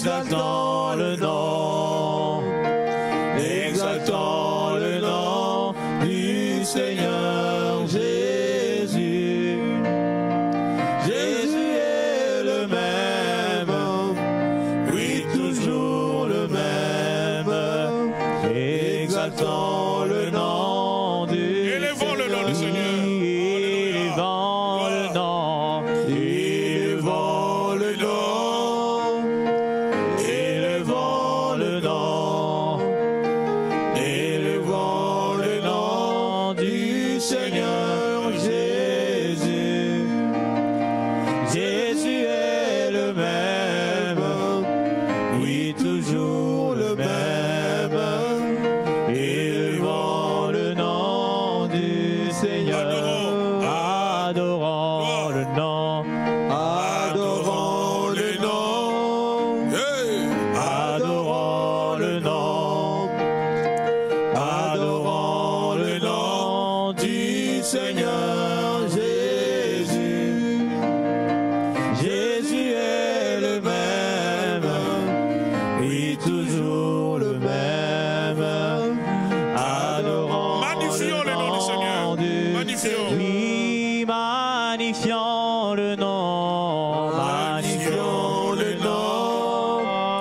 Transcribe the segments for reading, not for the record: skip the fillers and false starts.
exaltant le nom, exaltant le nom du Seigneur Jésus. Jésus est le même, oui, toujours le même, exaltant le nom du Seigneur. Élevons le nom du Seigneur. Élevons le nom, élevons le nom, élevons le nom, élevons le nom du Seigneur Jésus. Jésus est le même, oui, toujours le même, élevons le nom du Seigneur. Adorons le nom, adorons le nom, adorons le nom, adorons le nom du Seigneur Jésus. Jésus est le même, oui, toujours le même. Adorons Magnifions le nom du Seigneur. Magnifions. Oui, magnifions le nom, magnifions le nom,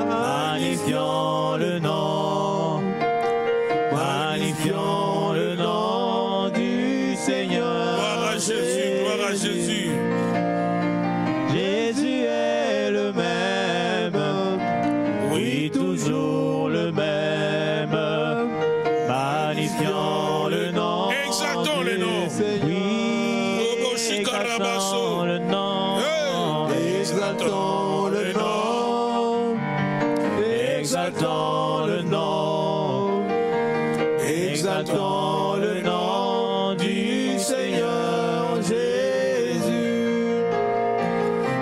magnifions le nom, magnifions le nom du Seigneur. Gloire à Jésus, gloire à Jésus. Jésus est le même, oui, toujours le même, magnifions le nom. Exaltons le nom. Oui, exaltons le nom, exaltons le nom, exaltons le nom, exaltons le nom du Seigneur Jésus.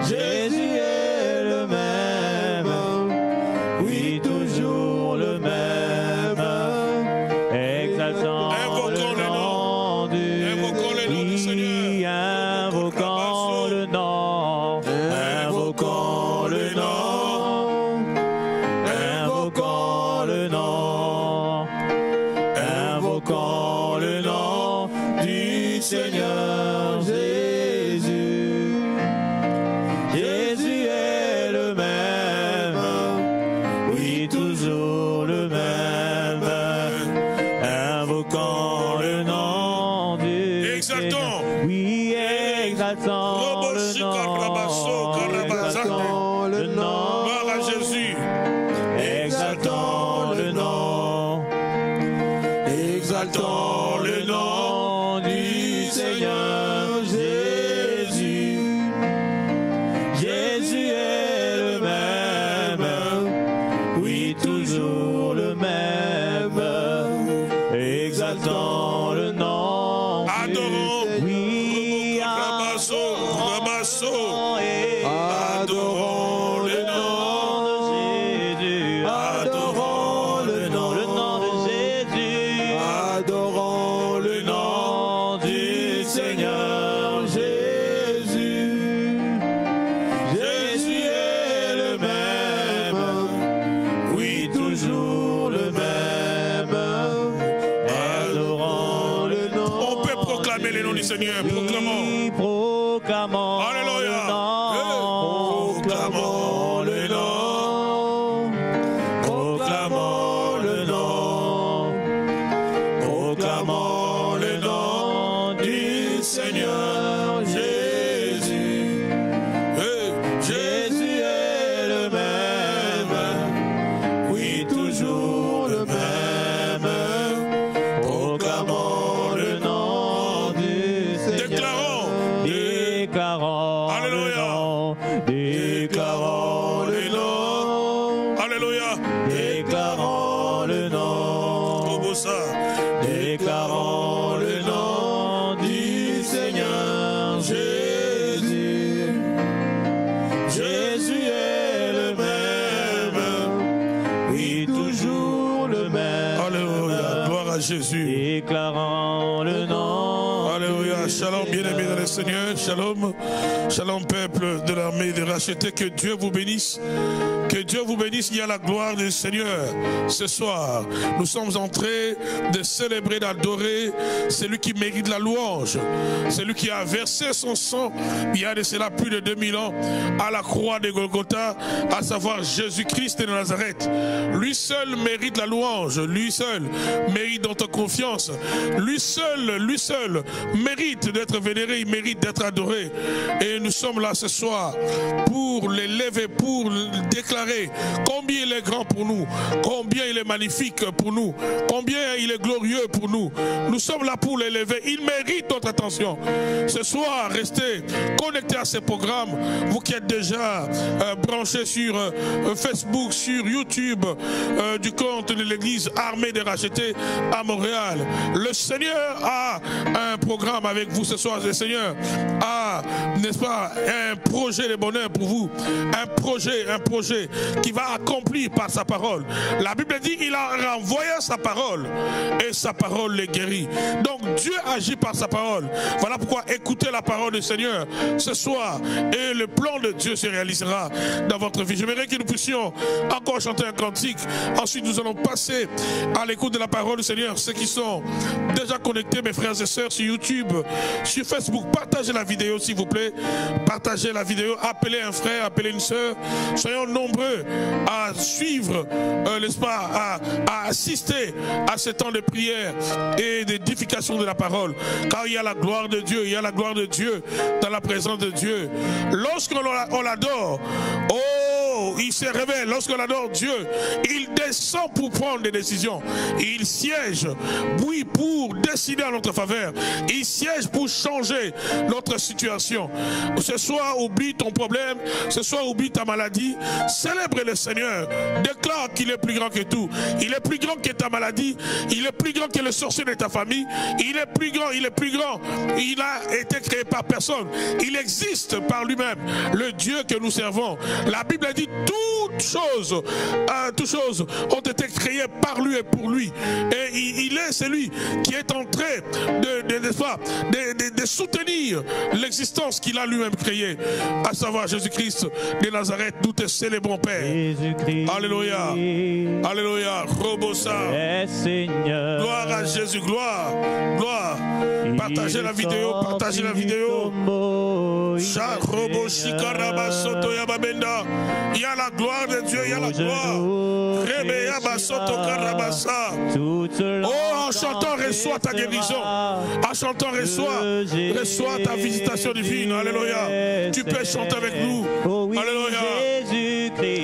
Jésus est le même, oui, toujours le même, exaltons Invoquons le nom. Invoquons le nom du Seigneur. Invoquons le nom, invoquons le nom, invoquons le nom, invoquons le nom du Seigneur Jésus. Jésus est le même, oui, toujours le même, invoquons le nom du Exaltons. Seigneur. Oui, exaltons le nom, exaltons le nom, Gloire à Jésus. exaltons le nom, exaltons le nom du Seigneur Jésus. Jésus est le même, oui, toujours le même, exaltons le nom. Adorons. Oui, adorons le nom de Jésus, adorons le nom de Jésus, adorons le nom du Seigneur Jésus. Jésus est le même, oui, toujours le même, adorons le nom. On peut proclamer le nom du Seigneur. Proclamons. Oui, proclamons Alléluia. le nom, proclamons le nom, proclamons le nom, proclamons le nom du Seigneur Jésus. Jésus est le même, oui, toujours le même, proclamons le nom du Seigneur. Déclarons le nom, déclarons le nom, Alléluia. déclarons le nom, déclarons le nom du Seigneur Jésus. Jésus est le même, oui, toujours le même. Alléluia. Gloire à Jésus. Déclarons le nom. Alléluia. Shalom, bien-aimés dans le Seigneur. Seigneur, shalom, shalom peuple de l'armée des rachetés, que Dieu vous bénisse, que Dieu vous bénisse, il y a la gloire du Seigneur. Ce soir, nous sommes en train de célébrer, d'adorer celui qui mérite la louange, celui qui a versé son sang, il y a de cela plus de 2000 ans, à la croix de Golgotha, à savoir Jésus-Christ de Nazareth. Lui seul mérite la louange, lui seul mérite notre confiance, lui seul mérite d'être vénéré, il mérite d'être adoré. Et nous sommes là ce soir pour l'élever, pour déclarer combien il est grand pour nous, combien il est magnifique pour nous, combien il est glorieux pour nous. Nous sommes là pour l'élever, il mérite notre attention. Ce soir, restez connectés à ces programmes, vous qui êtes déjà branchés sur Facebook, sur YouTube, du compte de l'église Armée des Rachetés à Montréal. Le Seigneur a un programme avec vous ce soir. Le Seigneur a, n'est-ce pas, un projet de bonheur pour vous, un projet qui va accomplir par sa parole. La Bible dit il a renvoyé sa parole et sa parole les guérit. Donc Dieu agit par sa parole. Voilà pourquoi écoutez la parole du Seigneur ce soir et le plan de Dieu se réalisera dans votre vie. J'aimerais que nous puissions encore chanter un cantique. Ensuite nous allons passer à l'écoute de la parole du Seigneur. Ceux qui sont déjà connectés, mes frères et sœurs, sur YouTube, sur Facebook, partagez la vidéo s'il vous plaît. Partagez la vidéo, appelez un frère, appelez une sœur. Soyons nombreux à suivre, n'est-ce pas, à assister à ce temps de prière et d'édification de la parole. Car il y a la gloire de Dieu, il y a la gloire de Dieu dans la présence de Dieu. Lorsqu'on l'adore, il se révèle. Lorsqu'on adore Dieu, il descend pour prendre des décisions. Il siège, oui, pour décider en notre faveur. Il siège pour changer notre situation. Ce soir, oublie ton problème. Ce soir, oublie ta maladie. Célèbre le Seigneur. Déclare qu'il est plus grand que tout. Il est plus grand que ta maladie. Il est plus grand que le sorcier de ta famille. Il est plus grand, il est plus grand. Il a été créé par personne. Il existe par lui-même. Le Dieu que nous servons. La Bible dit toutes choses ont été créées par lui et pour lui. Et il est celui qui est en train de soutenir l'existence qu'il a lui-même créée, à savoir Jésus-Christ de Nazareth. Nous te célébrons, Père. Alléluia. Alléluia. Robosa. Gloire à Jésus. Gloire. Gloire. Partagez la vidéo. Partagez la vidéo. Il y a la gloire de Dieu, il y a la gloire. Oh, en chantant, reçois ta guérison. En chantant, reçois ta visitation divine. Alléluia. Tu peux chanter avec nous. Alléluia.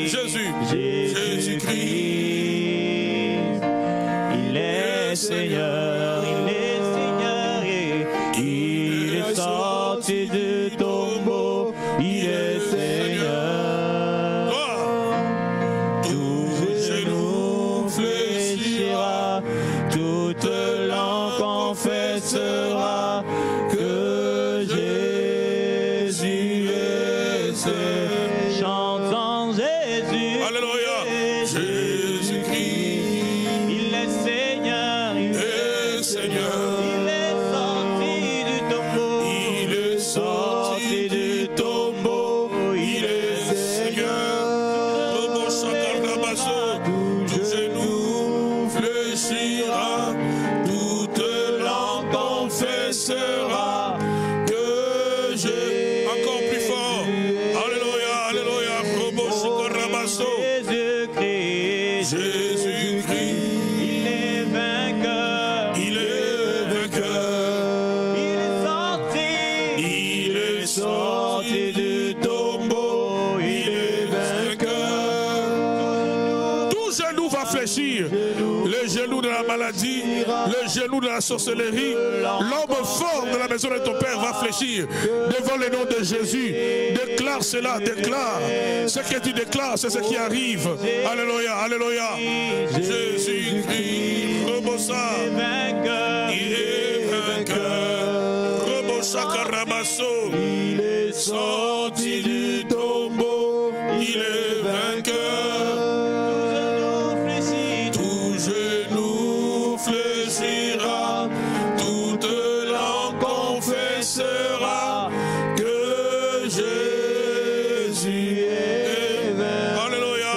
Jésus-Christ. Il est Seigneur, il est Seigneur, il est sorti du tombeau, il est Seigneur. Confessera que Jésus est Seigneur. Chantons Jésus. Alléluia. Jésus-Christ. Il est Seigneur. Il est Seigneur. Il est sorti du tombeau. Il est sorti du tombeau. Il est Seigneur. Tout genou fléchira. Confessera que j'ai encore plus fort. Alléluia, alléluia. Jésus-Christ, Jésus-Christ, il est vainqueur, il est vainqueur. Il est sorti du tombeau, il est vainqueur. Tout genou va fléchir. Le genou de la maladie, le genou de la sorcellerie, l'homme fort de la maison de ton Père va fléchir devant le nom de Jésus. Déclare cela, déclare. Ce que tu déclares, c'est ce qui arrive. Alléluia, alléluia. Jésus-Christ, Robosa, il est vainqueur. Robosa Karabasso, il est sorti du tombeau, il est vainqueur. Fléchira, toute langue confessera Jésus est vaincu. Alléluia.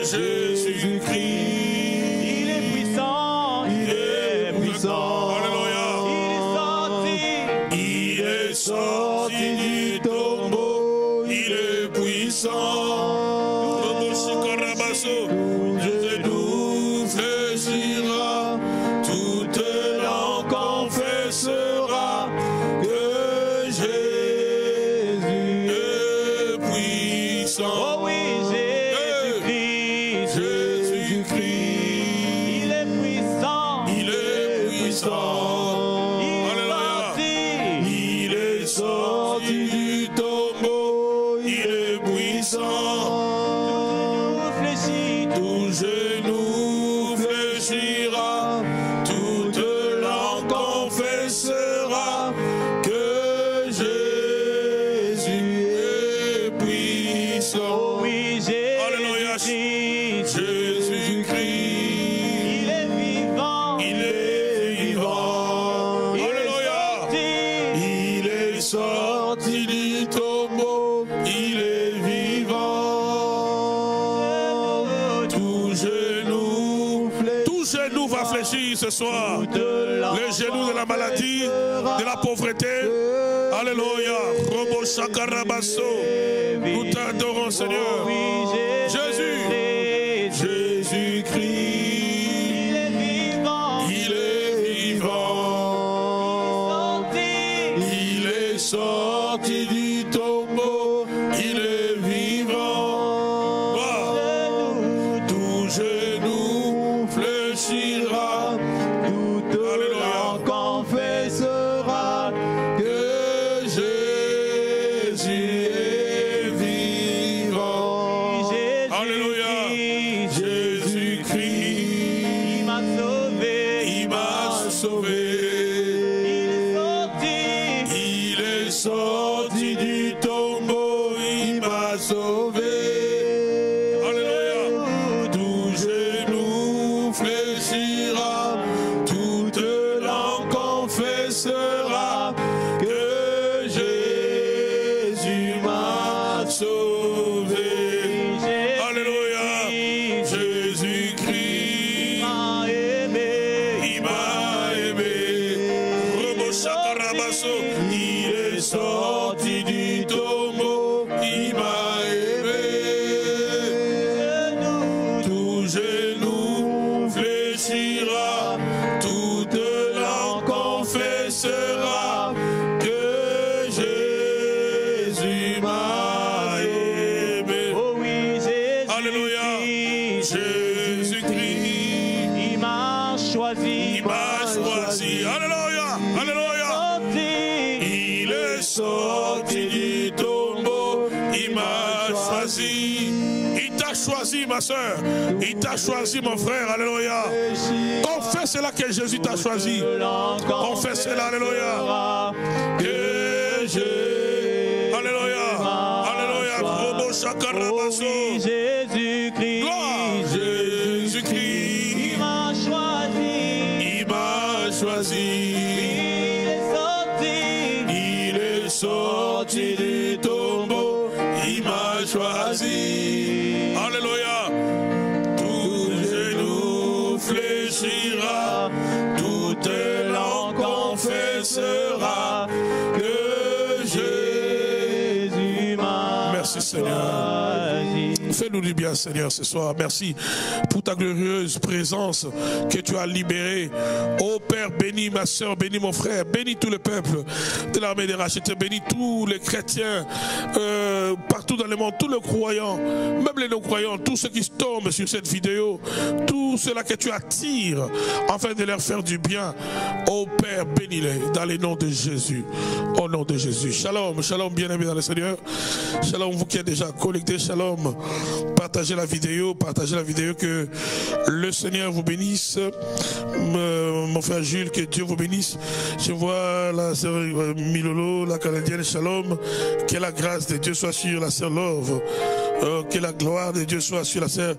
Jésus-Christ. Il est puissant, il est puissant. Alléluia. Il est sorti du tombeau. Il est puissant. Dieu nous fléchira. Toute langue confessera que Jésus est puissant. Oh oui, Jésus-Christ. Jésus-Christ. Il est puissant. Il est puissant. Il est sorti du tombeau. Il est puissant. Tout genou fléchira, toute langue confessera que Jésus est puissant. Oui, Alléluia. Jésus-Christ. Il est vivant. Il est vivant. Alléluia. Il est sorti du tombeau. Il est vivant. Tout genou va fléchir ce soir. Les genoux de la maladie, de la pauvreté. Alléluia. Robo Shakarabaso. Nous t'adorons, Seigneur. Jésus. Jésus-Christ. Il est vivant. Il est vivant. Il est sorti du tombeau. Il est vivant. Tout genou fléchira. Toute langue confessera que Jésus est vivant. Alléluia. Jésus-Christ. Il m'a sauvé. Il m'a sauvé. Il est sorti du tombeau. Il m'a sauvé. Alléluia. Tout genou fléchira. Toute langue confessera que Jésus m'a sauvé. Alléluia. Jésus-Christ. m'a aimé. Il m'a aimé. Robo Shakarabaso. Il est sorti du tombeau. Il m'a aimé. Tout genou fléchira. Toute langue confessera que Jésus m'a aimé. Oh oui, Jésus. Alléluia. Jésus-Christ. Il m'a choisi. Il m'a choisi. Alléluia. Alléluia. Il est sorti du tombeau. Il m'a choisi. Il t'a choisi, ma soeur. Il t'a choisi, mon frère. Alléluia. Confesse cela que Jésus t'a choisi. Confesse cela. Alléluia. Que Jésus. Alléluia. Alléluia. Robo Shakarabaso. Oui, Jésus-Christ. Gloire. Jésus-Christ. Il m'a choisi. Il m'a choisi. Il est sorti du tombeau. Il m'a choisi. Alléluia. Tout genou fléchira. Toute langue confessera que Jésus m'a. Merci Seigneur. Fais-nous du bien, Seigneur, ce soir. Merci pour ta glorieuse présence que tu as libérée. Ô Père, bénis ma soeur, bénis mon frère, bénis tout le peuple de l'armée des rachetés, bénis tous les chrétiens partout dans le monde, tous les croyants, même les non-croyants, tous ceux qui tombent sur cette vidéo, tous ceux-là que tu attires afin de leur faire du bien. Ô Père, bénis-les dans le nom de Jésus. Au nom de Jésus. Shalom, shalom, bien-aimés dans le Seigneur. Shalom, vous qui êtes déjà connectés, shalom. Partagez la vidéo, que le Seigneur vous bénisse. Mon frère Jules, que Dieu vous bénisse. Je vois la sœur Milolo, la Canadienne, shalom. Que la grâce de Dieu soit sur la sœur Love. Que la gloire de Dieu soit sur la sœur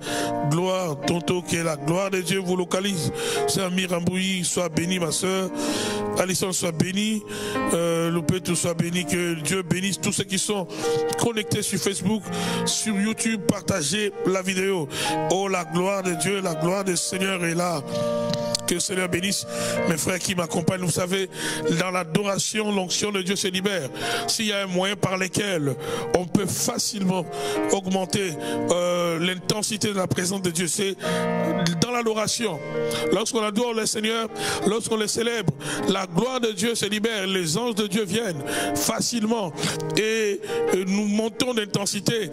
Gloire Tonto, que la gloire de Dieu vous localise. Sœur Mirambouyi, sois bénie ma sœur. Alison soit bénie. Loupetou soit bénie. Que Dieu bénisse tous ceux qui sont connectés sur Facebook, sur YouTube. Partagez la vidéo. Oh, la gloire de Dieu, la gloire du Seigneur est là. Que le Seigneur bénisse mes frères qui m'accompagnent. Vous savez, dans l'adoration, l'onction de Dieu se libère. S'il y a un moyen par lequel on peut facilement augmenter l'intensité de la présence de Dieu, c'est dans l'adoration. Lorsqu'on adore le Seigneur, lorsqu'on le célèbre, la gloire de Dieu se libère. Les anges de Dieu viennent facilement et nous montons d'intensité.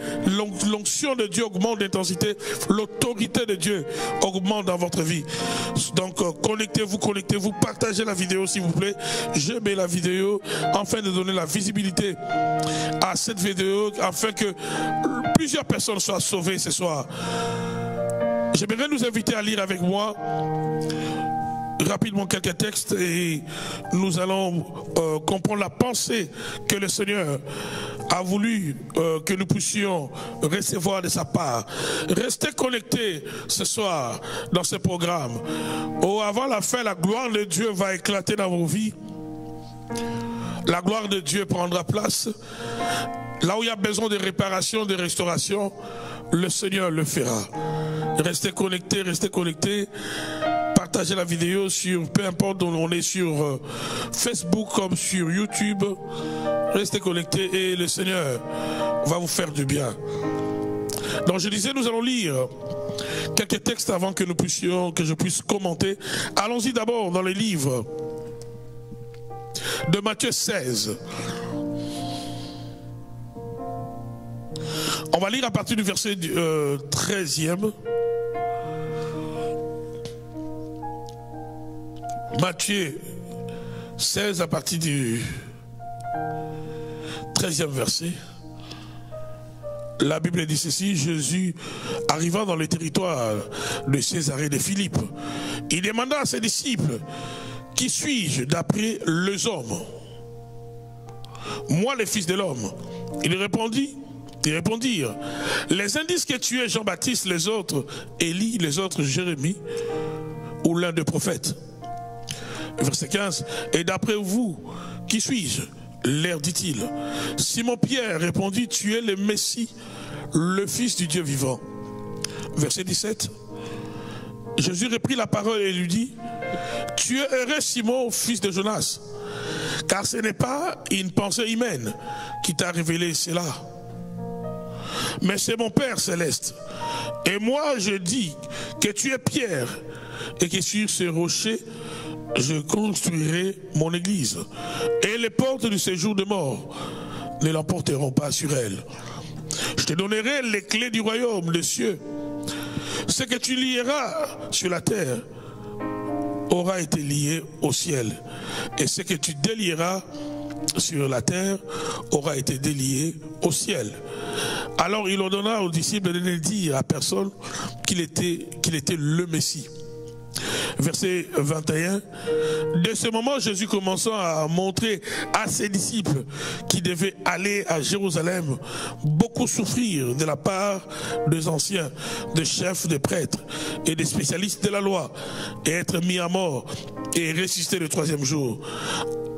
L'onction de Dieu augmente d'intensité. L'autorité de Dieu augmente dans votre vie. Donc, connectez-vous, partagez la vidéo s'il vous plaît. Je mets la vidéo afin de donner la visibilité à cette vidéo, afin que plusieurs personnes soient sauvées ce soir. J'aimerais nous inviter à lire avec moi rapidement quelques textes et nous allons comprendre la pensée que le Seigneur a voulu que nous puissions recevoir de sa part. Restez connectés ce soir dans ce programme. Oh, avant la fin, la gloire de Dieu va éclater dans vos vies. La gloire de Dieu prendra place. Là où il y a besoin de réparation, de restauration, le Seigneur le fera. Restez connectés, restez connectés. Partagez la vidéo sur, peu importe où on est, sur Facebook comme sur YouTube. Restez connectés et le Seigneur va vous faire du bien. Donc je disais, nous allons lire quelques textes avant que je puisse commenter. Allons-y d'abord dans le livre de Matthieu 16. On va lire à partir du verset 13e. Matthieu 16 à partir du 13e verset. La Bible dit ceci: Jésus arrivant dans le territoire de Césarée de Philippe, il demanda à ses disciples: qui suis-je d'après les hommes? Moi, le Fils de l'homme. Ils répondirent: les uns disent que tu es Jean-Baptiste, les autres Élie, les autres Jérémie ou l'un des prophètes. Verset 15, et d'après vous, qui suis-je? Leur dit-il. Simon-Pierre répondit: tu es le Messie, le Fils du Dieu vivant. Verset 17, Jésus reprit la parole et lui dit: tu es heureux, Simon, fils de Jonas, car ce n'est pas une pensée humaine qui t'a révélé cela, mais c'est mon Père céleste. Et moi je dis que tu es Pierre, et que sur ce rocher je construirai mon église, et les portes du séjour de mort ne l'emporteront pas sur elle. Je te donnerai les clés du royaume des cieux. Ce que tu lieras sur la terre aura été lié au ciel, et ce que tu délieras sur la terre aura été délié au ciel. Alors il ordonna aux disciples de ne dire à personne qu'il était le Messie. Verset 21, de ce moment Jésus commençant à montrer à ses disciples qui devaient aller à Jérusalem beaucoup souffrir de la part des anciens, des chefs, des prêtres et des spécialistes de la loi, et être mis à mort et ressusciter le troisième jour.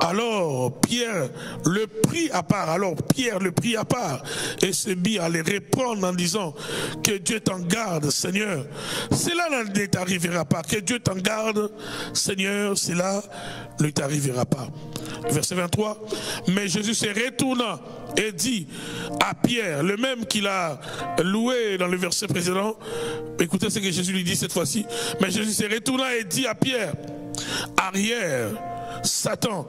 Alors Pierre le prit à part, et se mit à les reprendre en disant: que Dieu t'en garde, Seigneur, cela ne t'arrivera pas. Que Dieu t'en garde, Seigneur, cela ne t'arrivera pas. Verset 23, mais Jésus se retourna et dit à Pierre, le même qu'il a loué dans le verset précédent. Écoutez ce que Jésus lui dit cette fois-ci. Mais Jésus se retourna et dit à Pierre: arrière, Satan,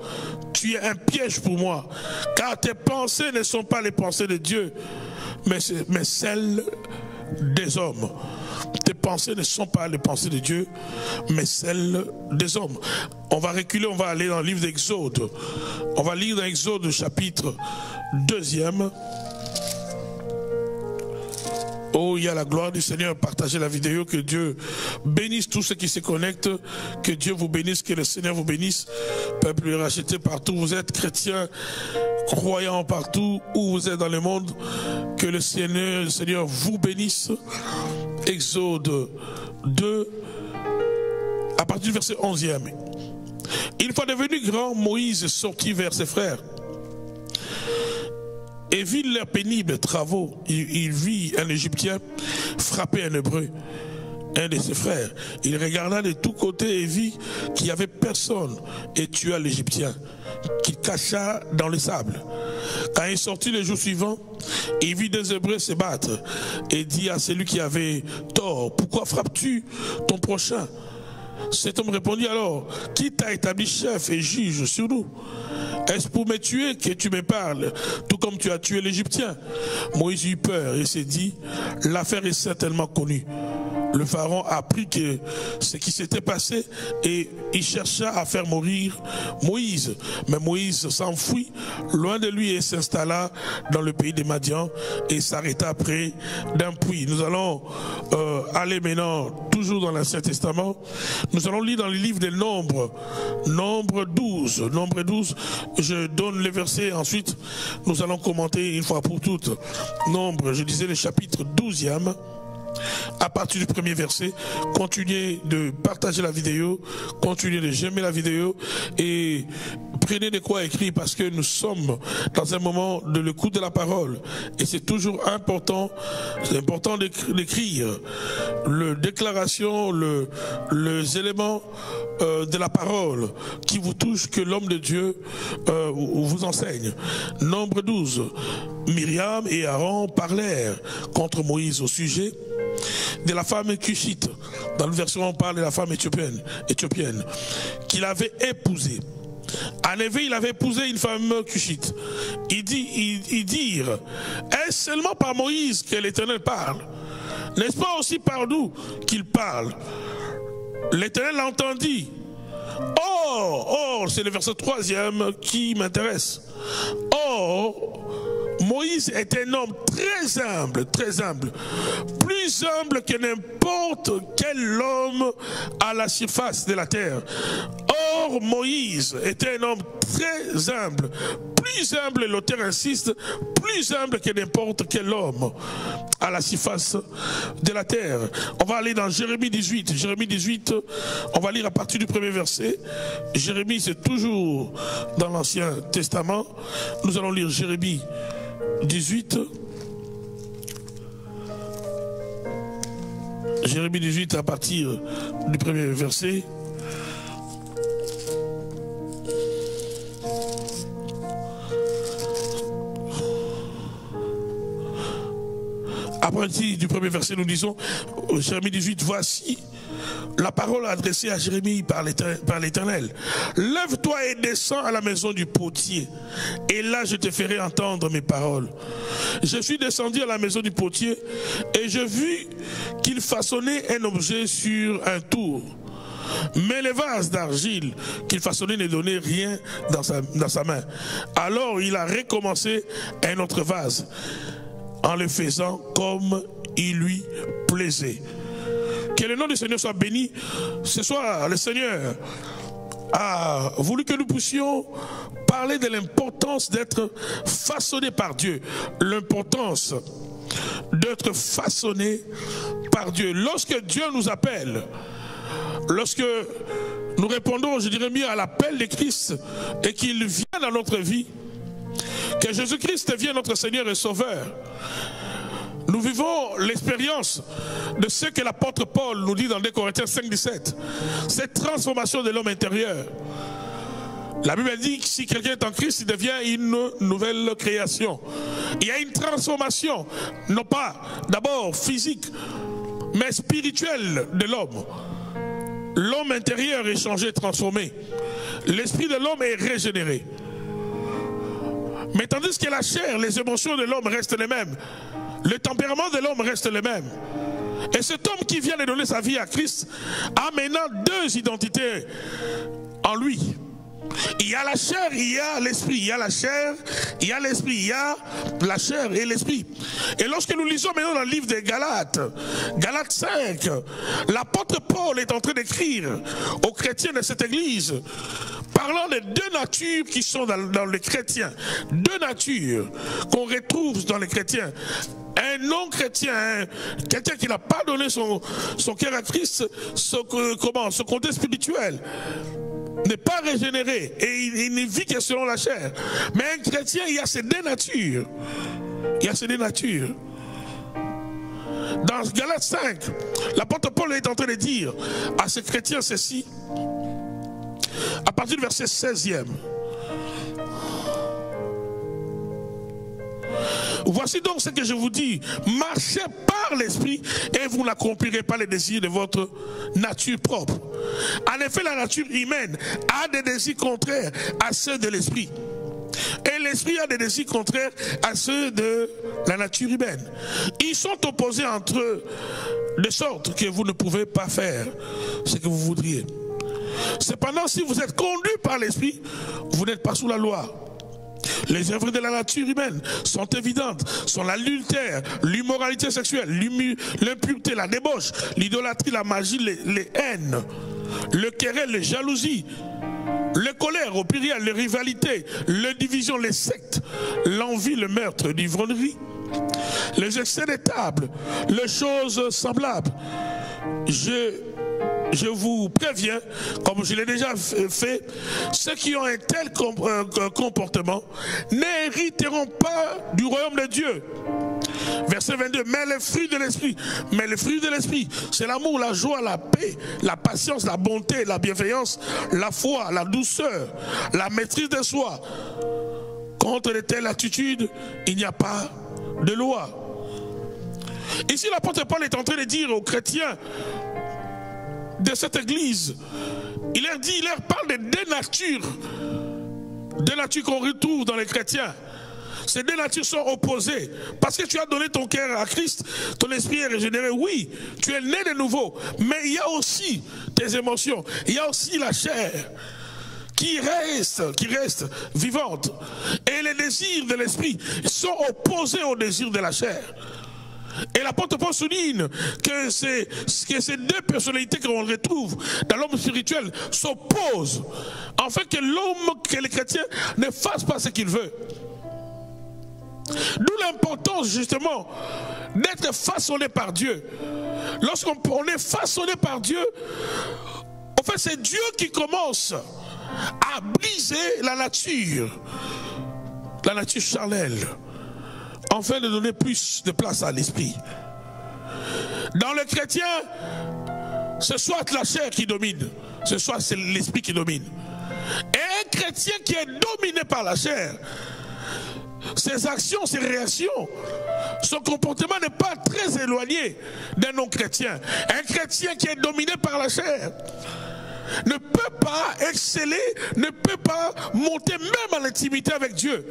tu es un piège pour moi, car tes pensées ne sont pas les pensées de Dieu, mais celles des hommes. Tes pensées ne sont pas les pensées de Dieu, mais celles des hommes. On va reculer, on va aller dans le livre d'Exode. On va lire dans Exode chapitre 2e Oh, il y a la gloire du Seigneur. Partagez la vidéo. Que Dieu bénisse tous ceux qui se connectent. Que Dieu vous bénisse. Que le Seigneur vous bénisse. Peuple racheté partout. Vous êtes chrétiens, croyants partout où vous êtes dans le monde. Que le Seigneur vous bénisse. Exode 2, à partir du verset 11e. Une fois devenu grand, Moïse sortit vers ses frères et vit leurs pénibles travaux. Il vit un Égyptien frapper un Hébreu, un de ses frères. Il regarda de tous côtés et vit qu'il n'y avait personne et tua l'Égyptien, qu'il cacha dans le sable. Quand il sortit le jour suivant, il vit deux Hébreux se battre et dit à celui qui avait tort: pourquoi frappes-tu ton prochain? Cet homme répondit alors: qui t'a établi chef et juge sur nous? Est-ce pour me tuer que tu me parles, tout comme tu as tué l'Égyptien? Moïse eut peur et s'est dit: l'affaire est certainement connue. Le pharaon apprit que ce qui s'était passé et il chercha à faire mourir Moïse. Mais Moïse s'enfuit loin de lui et s'installa dans le pays des Madian et s'arrêta près d'un puits. Nous allons aller maintenant toujours dans l'Ancien Testament. Nous allons lire dans le livre des Nombres, Nombre 12. Nombre 12, je donne les versets, ensuite nous allons commenter une fois pour toutes. Nombre, je disais le chapitre 12e. À partir du premier verset, continuez de partager la vidéo, continuez de j'aimer la vidéo et prenez de quoi écrire, parce que nous sommes dans un moment de l'écoute de la parole et c'est toujours important, c'est important d'écrire les déclarations, les éléments de la parole qui vous touchent, que l'homme de Dieu vous enseigne. Nombre 12, Myriam et Aaron parlèrent contre Moïse au sujet de la femme cushite. Dans le verset on parle de la femme éthiopienne qu'il avait épousée. En effet, il avait épousé une femme cushite. Ils dirent: est-ce seulement par Moïse que l'Éternel parle? N'est-ce pas aussi par nous qu'il parle? L'Éternel l'entendit. C'est le verset 3e qui m'intéresse. Moïse est un homme très humble, plus humble que n'importe quel homme à la surface de la terre. Or, Moïse était un homme très humble, plus humble, l'auteur insiste, plus humble que n'importe quel homme à la surface de la terre. On va aller dans Jérémie 18. Jérémie 18, on va lire à partir du premier verset. Jérémie, c'est toujours dans l'Ancien Testament. Nous allons lire Jérémie 18. Jérémie 18 à partir du premier verset. À partir du premier verset, nous disons, Jérémie 18, voici la parole adressée à Jérémie par l'Éternel. Lève-toi et descends à la maison du potier, et là je te ferai entendre mes paroles. Je suis descendu à la maison du potier, et je vis qu'il façonnait un objet sur un tour. Mais les vases d'argile qu'il façonnait ne donnaient rien dans sa main. Alors il a recommencé un autre vase, en le faisant comme il lui plaisait. Que le nom du Seigneur soit béni. Ce soir, le Seigneur a voulu que nous puissions parler de l'importance d'être façonné par Dieu. L'importance d'être façonné par Dieu. Lorsque Dieu nous appelle, lorsque nous répondons, je dirais mieux, à l'appel de Christ et qu'il vient dans notre vie, que Jésus-Christ vienne notre Seigneur et Sauveur, nous vivons l'expérience de ce que l'apôtre Paul nous dit dans 2 Corinthiens 5,17. Cette transformation de l'homme intérieur. La Bible dit que si quelqu'un est en Christ, il devient une nouvelle création. Il y a une transformation, non pas d'abord physique, mais spirituelle de l'homme. L'homme intérieur est changé, transformé. L'esprit de l'homme est régénéré. Mais tandis que la chair, les émotions de l'homme restent les mêmes. Le tempérament de l'homme reste le même. Et cet homme qui vient de donner sa vie à Christ a maintenant deux identités en lui. Il y a la chair, il y a l'esprit. Il y a la chair, il y a l'esprit. Il y a la chair et l'esprit. Et lorsque nous lisons maintenant dans le livre des Galates, Galates 5, l'apôtre Paul est en train d'écrire aux chrétiens de cette église, parlant des deux natures qui sont dans les chrétiens. Deux natures qu'on retrouve dans les chrétiens. Un non-chrétien, un chrétien qui n'a pas donné son cœur à Christ, son côté spirituel, n'est pas régénéré et il ne vit que selon la chair. Mais un chrétien, il y a ces deux natures. Il y a ces deux natures. Dans Galates 5, l'apôtre Paul est en train de dire à ces chrétiens ceci, à partir du verset 16e. Voici donc ce que je vous dis, marchez par l'esprit et vous n'accomplirez pas les désirs de votre nature propre. En effet, la nature humaine a des désirs contraires à ceux de l'esprit. Et l'esprit a des désirs contraires à ceux de la nature humaine. Ils sont opposés entre eux, de sorte que vous ne pouvez pas faire ce que vous voudriez. Cependant, si vous êtes conduits par l'esprit, vous n'êtes pas sous la loi. Les œuvres de la nature humaine sont évidentes, sont l'adultère, l'immoralité sexuelle, l'impureté, la débauche, l'idolâtrie, la magie, les haines, le querelle, les jalousies, le colère, au pluriel, les rivalités, les divisions, les sectes, l'envie, le meurtre, l'ivrognerie, les excès de table, les choses semblables. Je vous préviens, comme je l'ai déjà fait, ceux qui ont un tel comportement n'hériteront pas du royaume de Dieu. Verset 22, mais le fruit de l'esprit, c'est l'amour, la joie, la paix, la patience, la bonté, la bienveillance, la foi, la douceur, la maîtrise de soi. Contre de telles attitudes, il n'y a pas de loi. Ici, l'apôtre Paul est en train de dire aux chrétiens de cette église, il leur parle de deux natures qu'on retrouve dans les chrétiens. Ces deux natures sont opposées. Parce que tu as donné ton cœur à Christ, ton esprit est régénéré, oui, tu es né de nouveau. Mais il y a aussi tes émotions, il y a aussi la chair qui reste vivante. Et les désirs de l'esprit sont opposés aux désirs de la chair. Et l'apôtre Paul souligne que ces deux personnalités qu'on retrouve dans l'homme spirituel s'opposent, afin que le chrétien ne fasse pas ce qu'il veut. D'où l'importance justement d'être façonné par Dieu. Lorsqu'on est façonné par Dieu, en fait c'est Dieu qui commence à briser la nature charnelle, afin de donner plus de place à l'esprit. Dans le chrétien, c'est soit la chair qui domine, c'est soit c'est l'esprit qui domine. Et un chrétien qui est dominé par la chair, ses actions, ses réactions, son comportement n'est pas très éloigné d'un non-chrétien. Un chrétien qui est dominé par la chair ne peut pas exceller, ne peut pas monter même en intimité avec Dieu.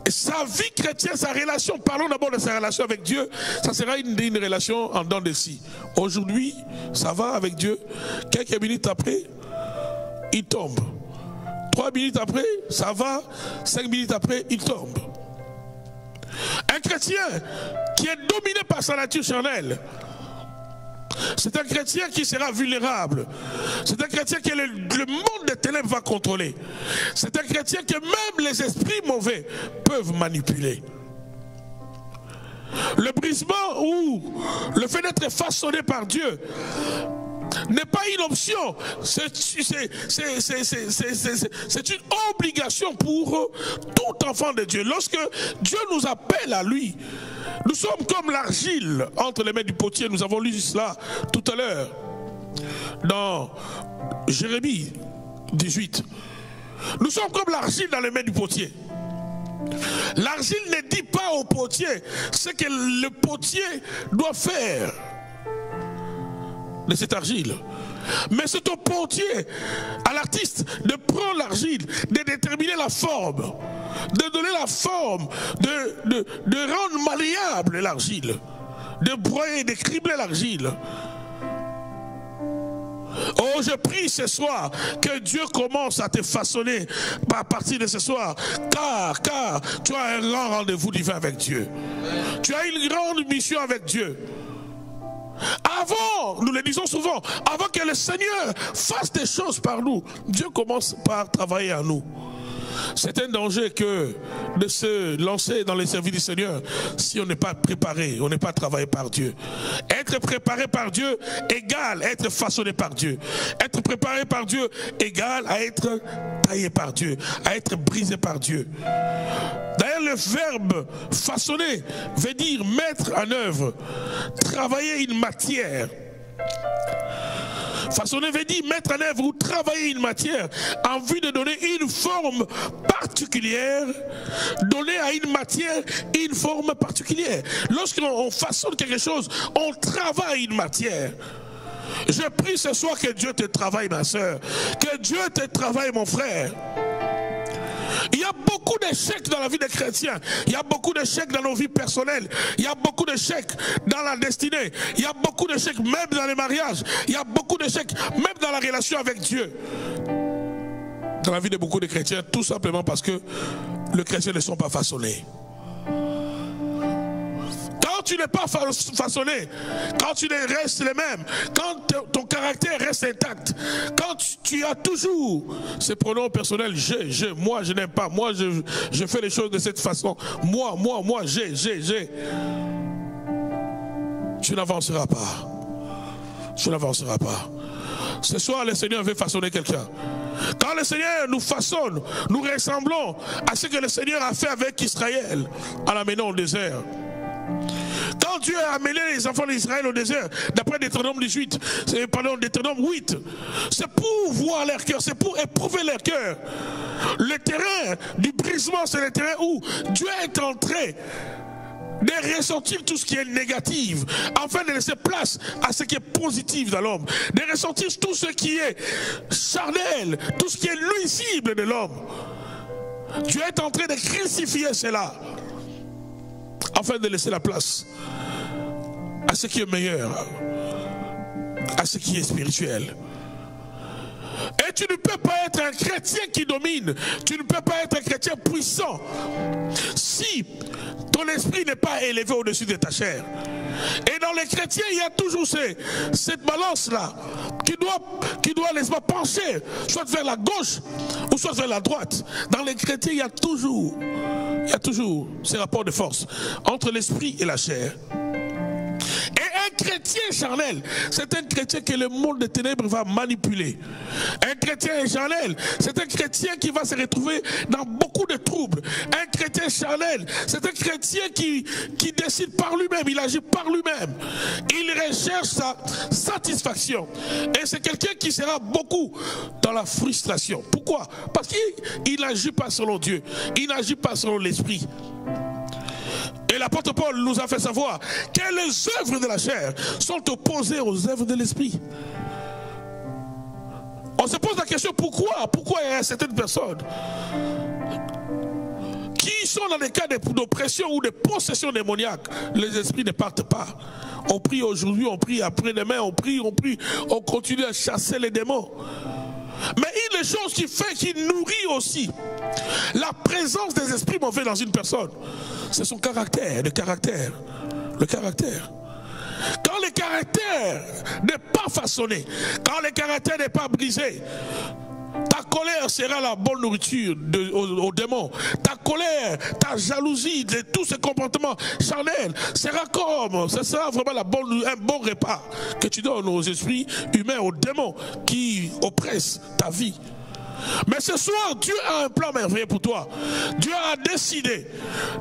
Et sa vie chrétienne, sa relation, parlons d'abord de sa relation avec Dieu, ça sera une relation en dents de scie. Aujourd'hui, ça va avec Dieu. Quelques minutes après, il tombe. 3 minutes après, ça va. 5 minutes après, il tombe. Un chrétien qui est dominé par sa nature charnelle, c'est un chrétien qui sera vulnérable. C'est un chrétien que le monde des ténèbres va contrôler. C'est un chrétien que même les esprits mauvais peuvent manipuler. Le brisement ou le fait d'être façonné par Dieu n'est pas une option, c'est une obligation pour tout enfant de Dieu. Lorsque Dieu nous appelle à lui, nous sommes comme l'argile entre les mains du potier. Nous avons lu cela tout à l'heure dans Jérémie 18. Nous sommes comme l'argile dans les mains du potier. L'argile ne dit pas au potier ce que le potier doit faire de cette argile. Mais c'est au potier, à l'artiste, de prendre l'argile, de déterminer la forme, de donner la forme, de rendre malléable l'argile, de broyer, de cribler l'argile. Oh, je prie ce soir que Dieu commence à te façonner à partir de ce soir. Car tu as un grand rendez-vous divin avec Dieu. Tu as une grande mission avec Dieu. Avant, nous le disons souvent, avant que le Seigneur fasse des choses par nous, Dieu commence par travailler en nous. C'est un danger que de se lancer dans les services du Seigneur si on n'est pas préparé, on n'est pas travaillé par Dieu. Être préparé par Dieu égale être façonné par Dieu. Être préparé par Dieu égale à être taillé par Dieu, à être brisé par Dieu. D'ailleurs, le verbe façonner veut dire mettre en œuvre, travailler une matière. Façonner veut dire mettre en œuvre ou travailler une matière en vue de donner une forme particulière, donner à une matière une forme particulière. Lorsqu'on façonne quelque chose, on travaille une matière. Je prie ce soir que Dieu te travaille, ma soeur, que Dieu te travaille, mon frère. Il y a beaucoup d'échecs dans la vie des chrétiens. Il y a beaucoup d'échecs dans nos vies personnelles. Il y a beaucoup d'échecs dans la destinée. Il y a beaucoup d'échecs même dans les mariages. Il y a beaucoup d'échecs même dans la relation avec Dieu. Dans la vie de beaucoup de chrétiens, tout simplement parce que les chrétiens ne sont pas façonnés. Quand tu n'es pas façonné, quand tu restes le même, quand ton caractère reste intact, quand tu as toujours ces pronoms personnels, moi je n'aime pas, moi je fais les choses de cette façon, moi, j'ai, tu n'avanceras pas. Tu n'avanceras pas. Ce soir, le Seigneur veut façonner quelqu'un. Quand le Seigneur nous façonne, nous ressemblons à ce que le Seigneur a fait avec Israël en l'amenant au désert. Quand Dieu a amené les enfants d'Israël au désert, d'après Deutéronome 8, c'est pour voir leur cœur, c'est pour éprouver leur cœur. Le terrain du brisement, c'est le terrain où Dieu est entré de ressentir tout ce qui est négatif, afin de laisser place à ce qui est positif dans l'homme, de ressentir tout ce qui est charnel, tout ce qui est nuisible de l'homme. Dieu est en train de crucifier cela, afin de laisser la place à ce qui est meilleur, à ce qui est spirituel. Et tu ne peux pas être un chrétien qui domine, tu ne peux pas être un chrétien puissant si ton esprit n'est pas élevé au-dessus de ta chair. Et dans les chrétiens, il y a toujours cette balance-là qui doit n'est-ce pas, pencher soit vers la gauche ou soit vers la droite. Dans les chrétiens, il y a toujours ces rapports de force entre l'esprit et la chair. Et un chrétien charnel, c'est un chrétien que le monde des ténèbres va manipuler. Un chrétien charnel, c'est un chrétien qui va se retrouver dans beaucoup de troubles. Un chrétien charnel, c'est un chrétien qui décide par lui-même, il agit par lui-même. Il recherche sa satisfaction. Et c'est quelqu'un qui sera beaucoup dans la frustration. Pourquoi? Parce qu'il n'agit pas selon Dieu, il n'agit pas selon l'esprit. Et l'apôtre Paul nous a fait savoir que les œuvres de la chair sont opposées aux œuvres de l'esprit. On se pose la question pourquoi il y a certaines personnes qui sont dans des cas d'oppression ou de possession démoniaque, les esprits ne partent pas. On prie aujourd'hui, on prie après-demain, on prie, on continue à chasser les démons. Mais une des choses qui nourrit aussi la présence des esprits mauvais dans une personne, c'est son caractère, le caractère. Quand le caractère n'est pas façonné, quand le caractère n'est pas brisé, ta colère sera la bonne nourriture aux démons. Ta colère, ta jalousie, tous ces comportements charnels, ce sera vraiment un bon repas que tu donnes aux esprits humains, aux démons qui oppressent ta vie. Mais ce soir, Dieu a un plan merveilleux pour toi. Dieu a décidé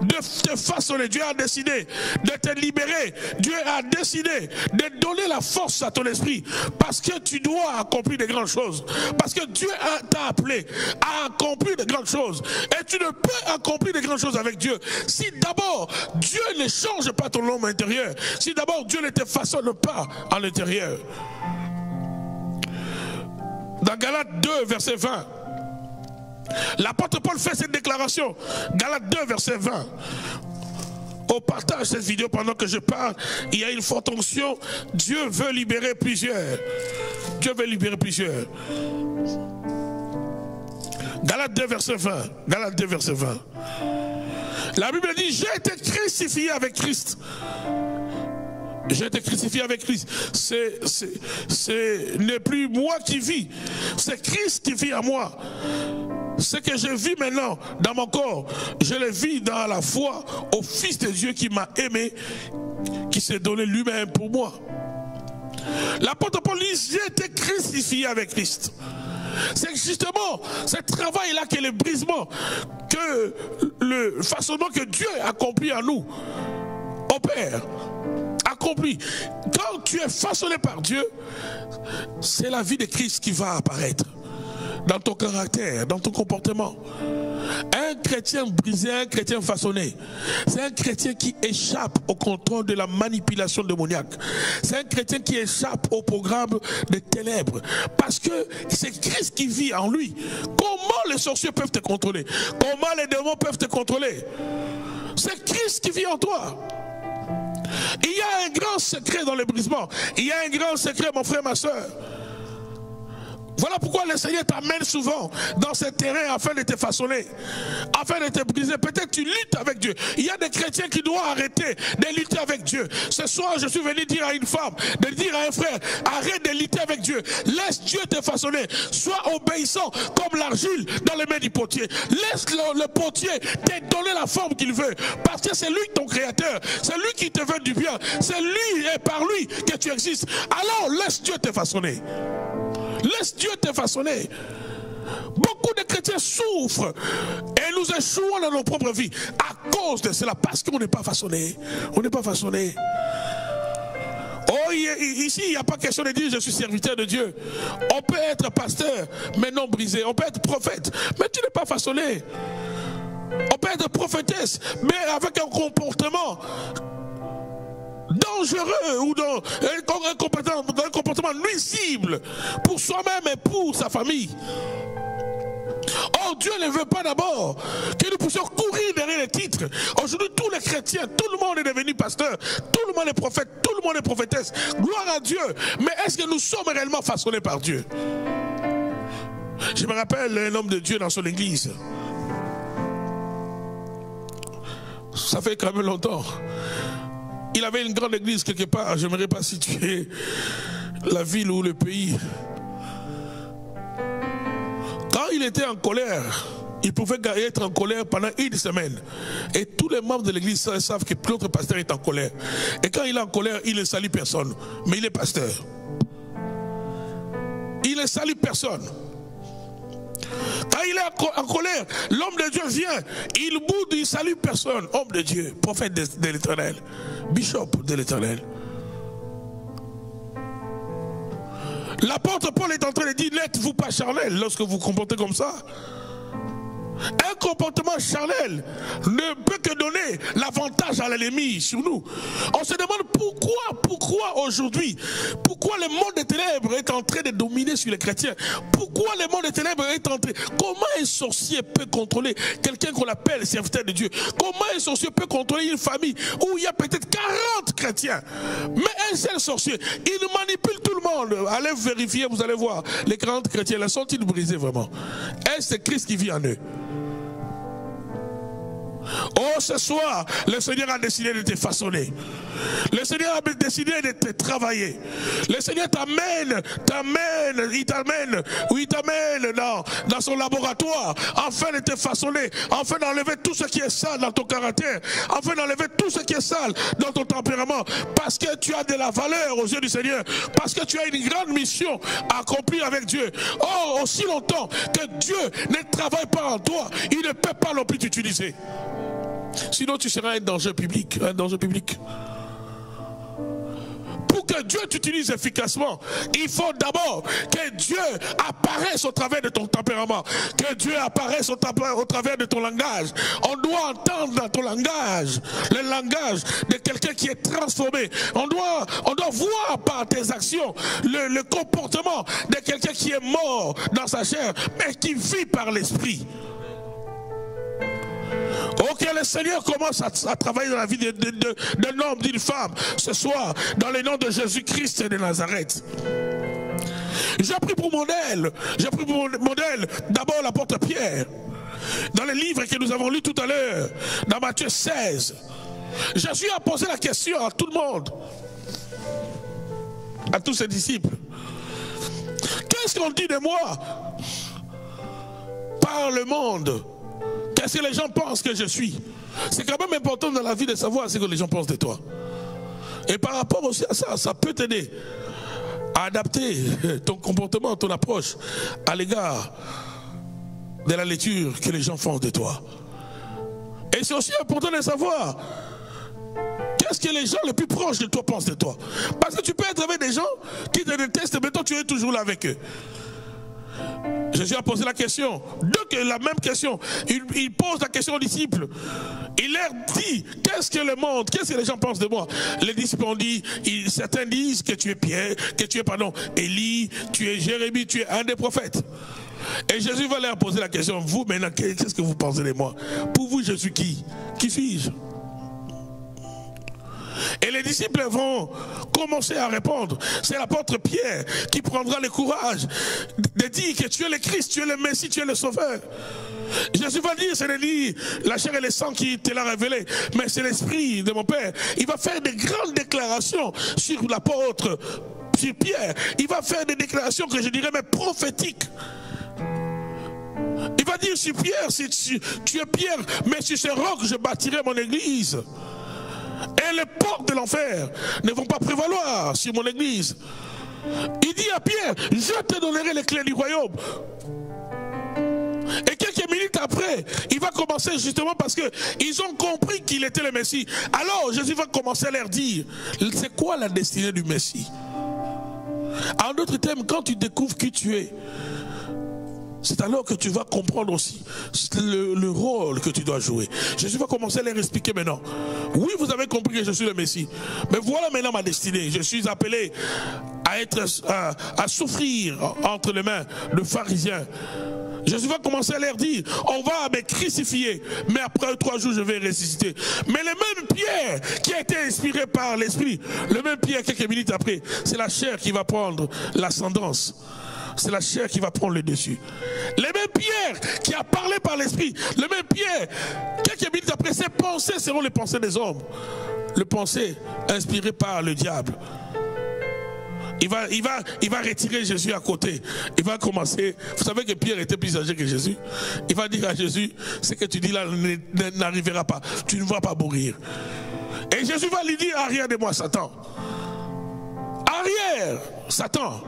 de te façonner. Dieu a décidé de te libérer. Dieu a décidé de donner la force à ton esprit. Parce que tu dois accomplir de grandes choses. Parce que Dieu t'a appelé à accomplir de grandes choses. Et tu ne peux accomplir de grandes choses avec Dieu si d'abord Dieu ne change pas ton homme intérieur. Si d'abord Dieu ne te façonne pas à l'intérieur. Dans Galates 2, verset 20, l'apôtre Paul fait cette déclaration. Galates 2, verset 20. On partage cette vidéo pendant que je parle. Il y a une forte onction. Dieu veut libérer plusieurs. Dieu veut libérer plusieurs. Galates 2, verset 20. Galates 2, verset 20. La Bible dit, j'ai été crucifié avec Christ. J'ai été crucifié avec Christ. Ce n'est plus moi qui vis. C'est Christ qui vit en moi. Ce que je vis maintenant dans mon corps, je le vis dans la foi au Fils de Dieu qui m'a aimé, qui s'est donné lui-même pour moi. L'apôtre Paul dit, j'ai été crucifié avec Christ. C'est justement ce travail-là qui est le brisement, que le façonnement que Dieu accomplit en nous, opère, accomplit. Quand tu es façonné par Dieu, c'est la vie de Christ qui va apparaître dans ton caractère, dans ton comportement. Un chrétien brisé, un chrétien façonné, c'est un chrétien qui échappe au contrôle de la manipulation démoniaque. C'est un chrétien qui échappe au programme des ténèbres. Parce que c'est Christ qui vit en lui. Comment les sorciers peuvent te contrôler? Comment les démons peuvent te contrôler? C'est Christ qui vit en toi. Il y a un grand secret dans le brisement. Il y a un grand secret, mon frère, ma soeur. Voilà pourquoi le Seigneur t'amène souvent dans ce terrain afin de te façonner, afin de te briser. Peut-être tu luttes avec Dieu. Il y a des chrétiens qui doivent arrêter de lutter avec Dieu. Ce soir, je suis venu dire à une femme, de dire à un frère, arrête de lutter avec Dieu. Laisse Dieu te façonner. Sois obéissant comme l'argile dans les mains du potier. Laisse le potier te donner la forme qu'il veut. Parce que c'est lui ton créateur. C'est lui qui te veut du bien. C'est lui et par lui que tu existes. Alors laisse Dieu te façonner. Laisse Dieu te façonner. Beaucoup de chrétiens souffrent et nous échouons dans nos propres vies à cause de cela, parce qu'on n'est pas façonné. On n'est pas façonné. Oh, ici, il n'y a pas question de dire je suis serviteur de Dieu. On peut être pasteur, mais non brisé. On peut être prophète, mais tu n'es pas façonné. On peut être prophétesse, mais avec un comportement dangereux ou dans un comportement nuisible pour soi-même et pour sa famille. Or, Dieu ne veut pas d'abord que nous puissions courir derrière les titres. Aujourd'hui, tous les chrétiens, tout le monde est devenu pasteur, tout le monde est prophète, tout le monde est prophétesse. Gloire à Dieu. Mais est-ce que nous sommes réellement façonnés par Dieu? Je me rappelle un homme de Dieu dans son église. Ça fait quand même longtemps. Il avait une grande église quelque part, je n'aimerais pas situer la ville ou le pays. Quand il était en colère, il pouvait être en colère pendant une semaine. Et tous les membres de l'église savent que l'autre pasteur est en colère. Et quand il est en colère, il ne salue personne. Mais il est pasteur. Il ne salue personne. Quand il est en colère, l'homme de Dieu vient, il boude, il salue personne. Homme de Dieu, prophète de l'Éternel, bishop de l'Éternel. L'apôtre Paul est en train de dire, n'êtes-vous pas charnel lorsque vous comportez comme ça? Un comportement charnel ne peut que donner l'avantage à l'ennemi sur nous. On se demande pourquoi aujourd'hui, pourquoi le monde des ténèbres est en train de dominer sur les chrétiens? Pourquoi le monde des ténèbres est en train... Comment un sorcier peut contrôler quelqu'un qu'on appelle serviteur de Dieu? Comment un sorcier peut contrôler une famille où il y a peut-être 40 chrétiens, mais un seul sorcier, il manipule tout le monde? Allez vérifier, vous allez voir, les 40 chrétiens, là, sont-ils brisés vraiment? Est-ce Christ qui vit en eux? Oh, ce soir, le Seigneur a décidé de te façonner. Le Seigneur a décidé de te travailler. Le Seigneur t'amène dans son laboratoire, afin de te façonner, afin d'enlever tout ce qui est sale dans ton caractère, afin d'enlever tout ce qui est sale dans ton tempérament, parce que tu as de la valeur aux yeux du Seigneur, parce que tu as une grande mission à accomplir avec Dieu. Or, aussi longtemps que Dieu ne travaille pas en toi, il ne peut pas non plus t'utiliser. Sinon tu seras un danger public, Pour que Dieu t'utilise efficacement, il faut d'abord que Dieu apparaisse au travers de ton tempérament, que Dieu apparaisse au travers de ton langage. On doit entendre dans ton langage le langage de quelqu'un qui est transformé. On doit voir par tes actions le comportement de quelqu'un qui est mort dans sa chair, mais qui vit par l'esprit. Ok, le Seigneur commence à travailler dans la vie d'un homme, d'une femme, ce soir, dans le nom de Jésus-Christ de Nazareth. J'ai pris pour modèle d'abord l'apôtre Pierre. Dans les livres que nous avons lus tout à l'heure, dans Matthieu 16, Jésus a posé la question à tout le monde, à tous ses disciples. Qu'est-ce qu'on dit de moi par le monde? Qu'est-ce que les gens pensent que je suis? C'est quand même important dans la vie de savoir ce que les gens pensent de toi. Et par rapport aussi à ça, ça peut t'aider à adapter ton comportement, ton approche à l'égard de la lecture que les gens font de toi. Et c'est aussi important de savoir qu'est-ce que les gens les plus proches de toi pensent de toi. Parce que tu peux être avec des gens qui te détestent, mais toi tu es toujours là avec eux. Jésus a posé la question, la même question. Il pose la question aux disciples. Il leur dit, qu'est-ce que le monde, qu'est-ce que les gens pensent de moi? Les disciples ont dit, certains disent que tu es Pierre, que tu es, Élie, tu es Jérémie, tu es un des prophètes. Et Jésus va leur poser la question, vous maintenant, qu'est-ce que vous pensez de moi? Pour vous, je suis qui? Qui suis-je? Et les disciples vont commencer à répondre. C'est l'apôtre Pierre qui prendra le courage de dire que tu es le Christ, tu es le Messie, tu es le Sauveur. Jésus va dire, ce n'est ni la chair et le sang qui te l'a révélé, mais c'est l'Esprit de mon Père. Il va faire des grandes déclarations sur l'apôtre, sur Pierre. Il va faire des déclarations que je dirais même prophétiques. Il va dire sur Pierre, si tu es Pierre, mais sur ce roc je bâtirai mon église. Et les portes de l'enfer ne vont pas prévaloir sur mon église. Il dit à Pierre, je te donnerai les clés du royaume. Et quelques minutes après, il va commencer justement parce qu'ils ont compris qu'il était le Messie. Alors Jésus va commencer à leur dire, c'est quoi la destinée du Messie? En d'autres termes, quand tu découvres qui tu es, c'est alors que tu vas comprendre aussi le rôle que tu dois jouer. Jésus va commencer à leur expliquer maintenant. Oui, vous avez compris que je suis le Messie. Mais voilà maintenant ma destinée. Je suis appelé à souffrir entre les mains de pharisiens. Jésus va commencer à leur dire, on va me crucifier, mais après 3 jours je vais ressusciter. Mais le même Pierre qui a été inspiré par l'Esprit, le même Pierre quelques minutes après, c'est la chair qui va prendre l'ascendance. C'est la chair qui va prendre le dessus. Le même Pierre qui a parlé par l'Esprit, le même Pierre, quelques minutes après, ses pensées seront les pensées des hommes. Les pensées inspirées par le diable. Il va retirer Jésus à côté. Il va commencer. Vous savez que Pierre était plus âgé que Jésus. Il va dire à Jésus, ce que tu dis là n'arrivera pas. Tu ne vas pas mourir. Et Jésus va lui dire, arrière de moi, Satan. Arrière, Satan.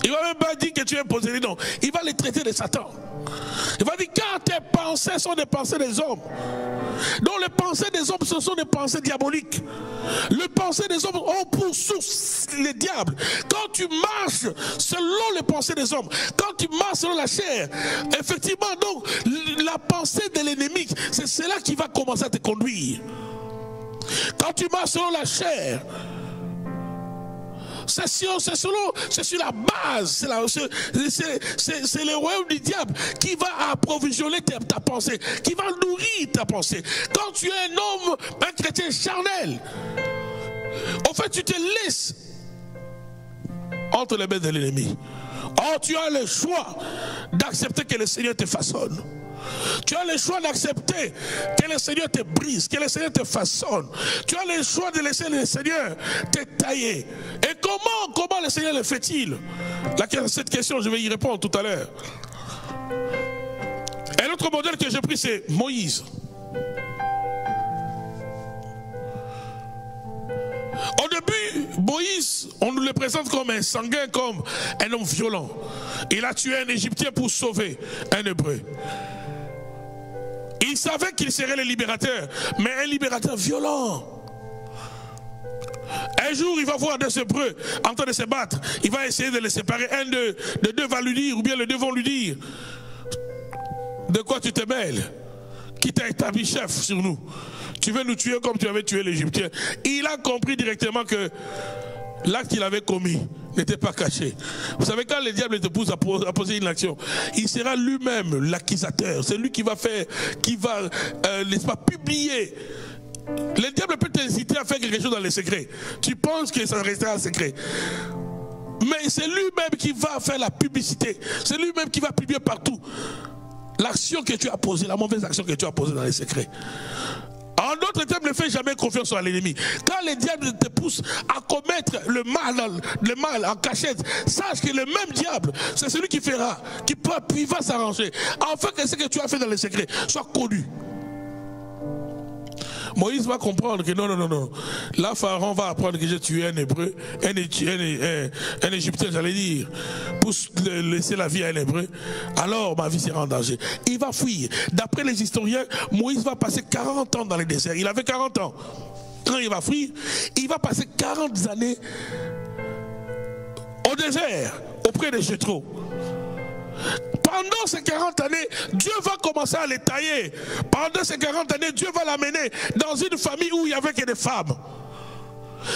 Il va même pas dire que tu es possédé, non. Il va les traiter de Satan. Il va dire, car tes pensées sont des pensées des hommes. Donc les pensées des hommes, ce sont des pensées diaboliques. Les pensées des hommes ont pour source les diables. Quand tu marches selon les pensées des hommes, quand tu marches selon la chair, effectivement, donc, la pensée de l'ennemi, c'est cela qui va commencer à te conduire. Quand tu marches selon la chair, c'est sur la base, c'est le royaume du diable qui va approvisionner ta pensée, qui va nourrir ta pensée. Quand tu es un homme, un chrétien charnel, en fait tu te laisses entre les mains de l'ennemi. Or tu as le choix d'accepter que le Seigneur te façonne. Tu as le choix d'accepter que le Seigneur te brise, que le Seigneur te façonne. Tu as le choix de laisser le Seigneur te tailler. Et comment le Seigneur le fait-il? Cette question, je vais y répondre tout à l'heure. Et l'autre modèle que j'ai pris, c'est Moïse. Au début, Moïse, on nous le présente comme un sanguin, comme un homme violent. Il a tué un Égyptien pour sauver un Hébreu. Il savait qu'il serait le libérateur, mais un libérateur violent. Un jour, il va voir deux Hébreux en train de se battre. Il va essayer de les séparer. Un de deux va lui dire, ou bien les deux vont lui dire, de quoi tu te mêles? Qui t'a établi chef sur nous? Tu veux nous tuer comme tu avais tué l'Égyptien. Il a compris directement que l'acte qu'il avait commis n'était pas caché. Vous savez, quand le diable te pousse à poser une action, il sera lui-même l'accusateur. C'est lui qui va faire, n'est-ce pas, publier. Le diable peut t'inciter à faire quelque chose dans les secrets. Tu penses que ça restera secret. Mais c'est lui-même qui va faire la publicité. C'est lui-même qui va publier partout l'action que tu as posée, la mauvaise action que tu as posée dans les secrets. En d'autres termes, ne fais jamais confiance à l'ennemi. Quand le diable te pousse à commettre le mal en cachette, sache que le même diable, c'est celui qui fera, qui va s'arranger, afin que ce que tu as fait dans les secrets soit connu. Moïse va comprendre que non. Là, Pharaon va apprendre que j'ai tué un Hébreu, un Égyptien, j'allais dire, pour laisser la vie à un Hébreu. Alors, ma vie sera en danger. Il va fuir. D'après les historiens, Moïse va passer 40 ans dans le désert. Il avait 40 ans. Quand il va fuir, il va passer 40 années au désert, auprès de Jéthro. Pendant ces 40 années, Dieu va commencer à les tailler. Pendant ces 40 années, Dieu va l'amener dans une famille où il n'y avait que des femmes.